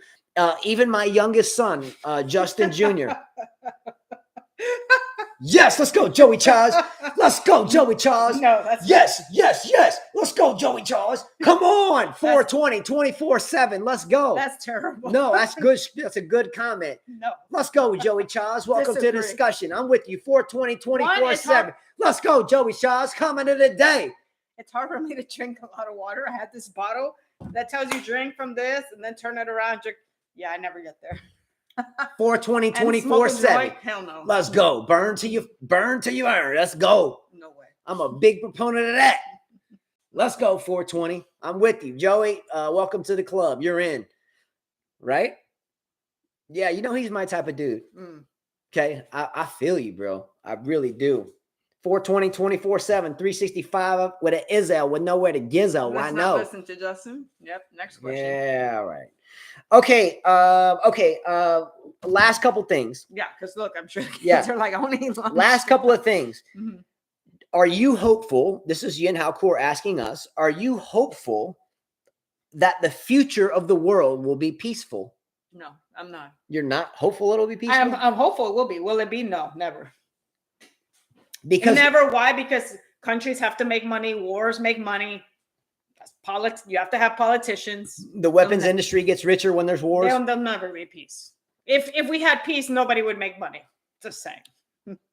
Even my youngest son, Justin Jr. Yes, let's go, Joey Charles. Let's go, Joey Charles. No, that's yes. Let's go, Joey Charles. Come on, 420, 24/7. Let's go. That's terrible. No, that's good. That's a good comment. No. Let's go, Joey Charles. Welcome to the discussion. I'm with you, 420, 24/7. Let's go, Joey Charles. Comment of the day. It's hard for me to drink a lot of water. I had this bottle that tells you drink from this and then turn it around. Drink. Yeah, I never get there. 420, 24/7. Hell no. Let's go. Burn till you earn. Let's go. No way. I'm a big proponent of that. Let's go, 420. I'm with you. Joey, welcome to the club. You're in. Right? Yeah, you know he's my type of dude. Okay. I feel you, bro. I really do. 420, 24/7, 365 with an Izzel with nowhere to gizzle. I know. Listen to Justin. Yep. Next question. Yeah, all right. Okay. Okay. Last couple things. Yeah, because look, I'm sure the kids Yeah. are like, I want to eat lunch. Last couple of things. Mhm. Are you hopeful? This is Yin Hao Core asking us. Are you hopeful that the future of the world will be peaceful? No, I'm not. You're not hopeful it'll be peaceful? I'm hopeful it will be. Will it be? No, never. Because Never. Why? Because countries have to make money. Wars make money. You have to have politicians. the weapons industry gets richer when there's wars. There'll never be peace. If we had peace, nobody would make money. Just saying.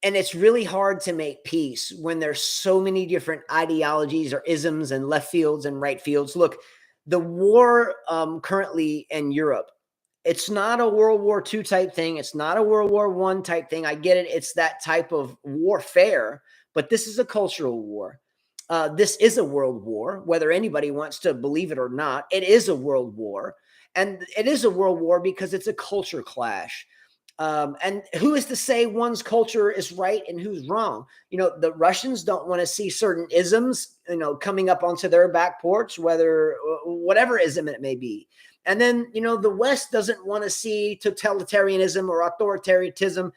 And it's really hard to make peace when there's so many different ideologies or isms and left fields and right fields. Look, the war currently in Europe, it's not a World War II type thing. It's not a World War I type thing. I get it. It's that type of warfare, but this is a cultural war. This is a world war, whether anybody wants to believe it or not. It is a world war. And it is a world war because it's a culture clash. And who is to say one's culture is right and who's wrong? You know, the Russians don't want to see certain isms, you know, coming up onto their back porch, whatever ism it may be. And then, you know, the West doesn't want to see totalitarianism or authoritarianism.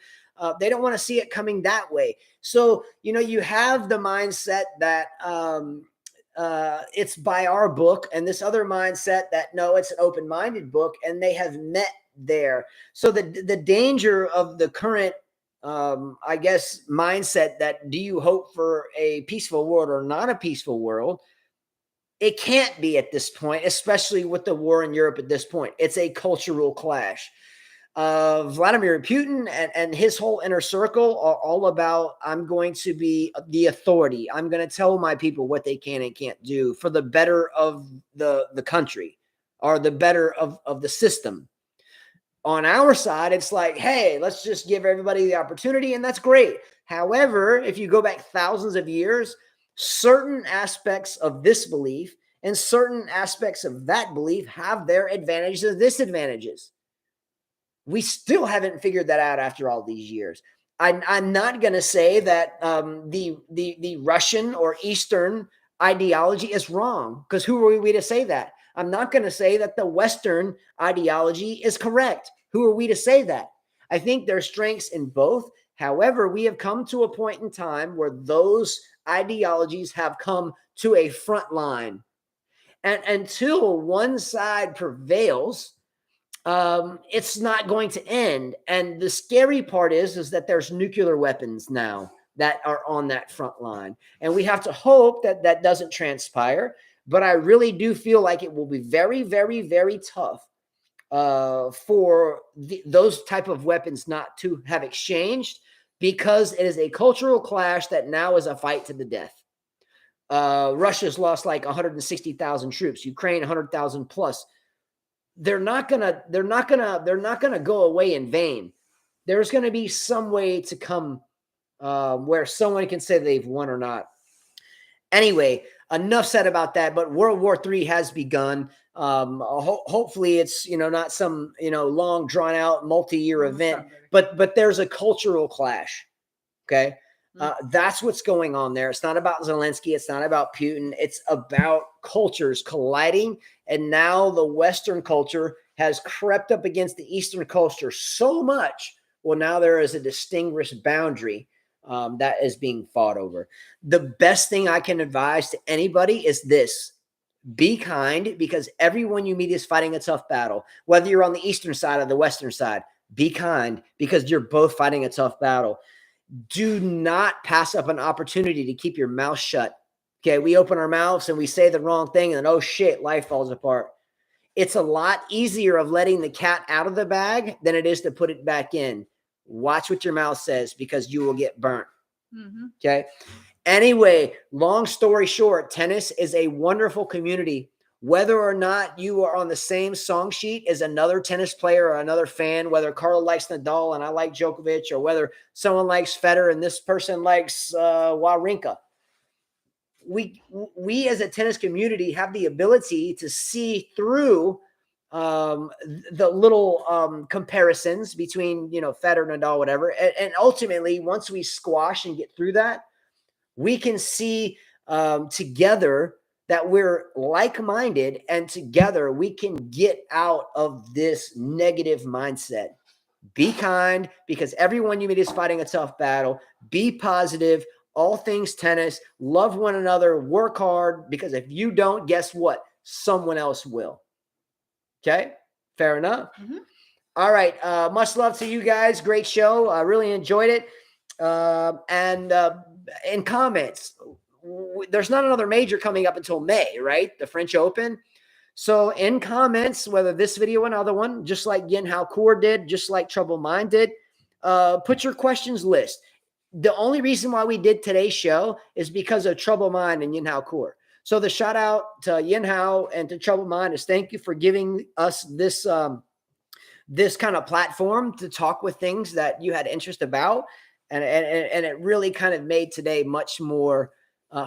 They don't want to see it coming that way. So, you know, you have the mindset that it's by our book, and this other mindset that, no, it's an open-minded book, and they have met there. So the danger of the current, I guess, mindset that do you hope for a peaceful world or not a peaceful world? It can't be at this point, especially with the war in Europe at this point. It's a cultural clash. Vladimir Putin and his whole inner circle are all about, I'm going to be the authority. I'm going to tell my people what they can and can't do for the better of the country or the better of the system. On our side, it's like, hey, let's just give everybody the opportunity, and that's great. However, if you go back thousands of years, certain aspects of this belief and certain aspects of that belief have their advantages and disadvantages. We still haven't figured that out after all these years. I'm not going to say that the Russian or Eastern ideology is wrong, because who are we to say that? I'm not going to say that the Western ideology is correct. Who are we to say that? I think there's strengths in both. However, we have come to a point in time where those ideologies have come to a front line. And until one side prevails, it's not going to end. And the scary part is that there's nuclear weapons now that are on that front line. And we have to hope that that doesn't transpire. But I really do feel like it will be very, very, very tough for those type of weapons not to have exchanged, because it is a cultural clash that now is a fight to the death. Russia's lost like 160,000 troops, Ukraine 100,000 plus. They're not gonna go away in vain. There's gonna be some way to come where someone can say they've won or not. Anyway, enough said about that. But World War III has begun. Hopefully, it's not some long drawn out multi-year event, but there's a cultural clash. Okay. That's what's going on there. It's not about Zelensky. It's not about Putin. It's about cultures colliding. And now the Western culture has crept up against the Eastern culture so much. Well, now there is a distinguished boundary that is being fought over. The best thing I can advise to anybody is this: be kind, because everyone you meet is fighting a tough battle. Whether you're on the Eastern side or the Western side, be kind, because you're both fighting a tough battle. Do not pass up an opportunity to keep your mouth shut. Okay, we open our mouths and we say the wrong thing, and then, oh shit, life falls apart. It's a lot easier of letting the cat out of the bag than it is to put it back in. Watch what your mouth says, because you will get burnt. Okay. Anyway, long story short, tennis is a wonderful community. Whether or not you are on the same song sheet as another tennis player or another fan, whether Carl likes Nadal and I like Djokovic, or whether someone likes Federer and this person likes Wawrinka, we as a tennis community have the ability to see through the little comparisons between Federer, Nadal, whatever, and ultimately, once we squash and get through that, we can see together that we're like-minded, and together we can get out of this negative mindset. Be kind, because everyone you meet is fighting a tough battle. Be positive. All things tennis. Love one another. Work hard, because if you don't, guess what? Someone else will. Okay? Fair enough. Mm-hmm. All right. Much love to you guys. Great show. I really enjoyed it. And in comments, there's not another major coming up until May, right? The French Open. So in comments, whether this video or another one, just like Yin Hao Core did, just like Troubled Mind did, put your questions list. The only reason why we did today's show is because of Troubled Mind and Yin Hao Core. So the shout out to Yin Hao and to Troubled Mind is thank you for giving us this this kind of platform to talk with things that you had interest about. And it really kind of made today much more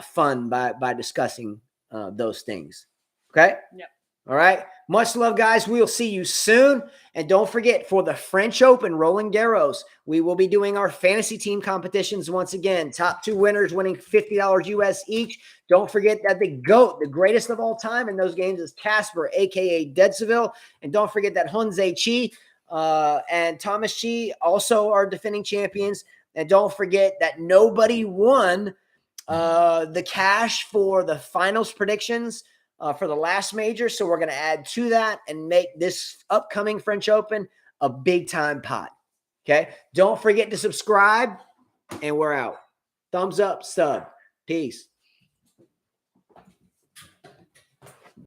fun by discussing those things. Okay. Yep. All right. Much love, guys. We'll see you soon. And don't forget, for the French Open, Roland Garros, we will be doing our fantasy team competitions once again. Top 2 winners winning $50 US each. Don't forget that the GOAT, the greatest of all time in those games, is Casper, a.k.a. Dedseville. And don't forget that Hunze Chi and Thomas Chi also are defending champions. And don't forget that nobody won the cash for the finals predictions for the last major. So we're going to add to that and make this upcoming French Open a big time pot. Okay. Don't forget to subscribe, and we're out. Thumbs up, sub. Peace.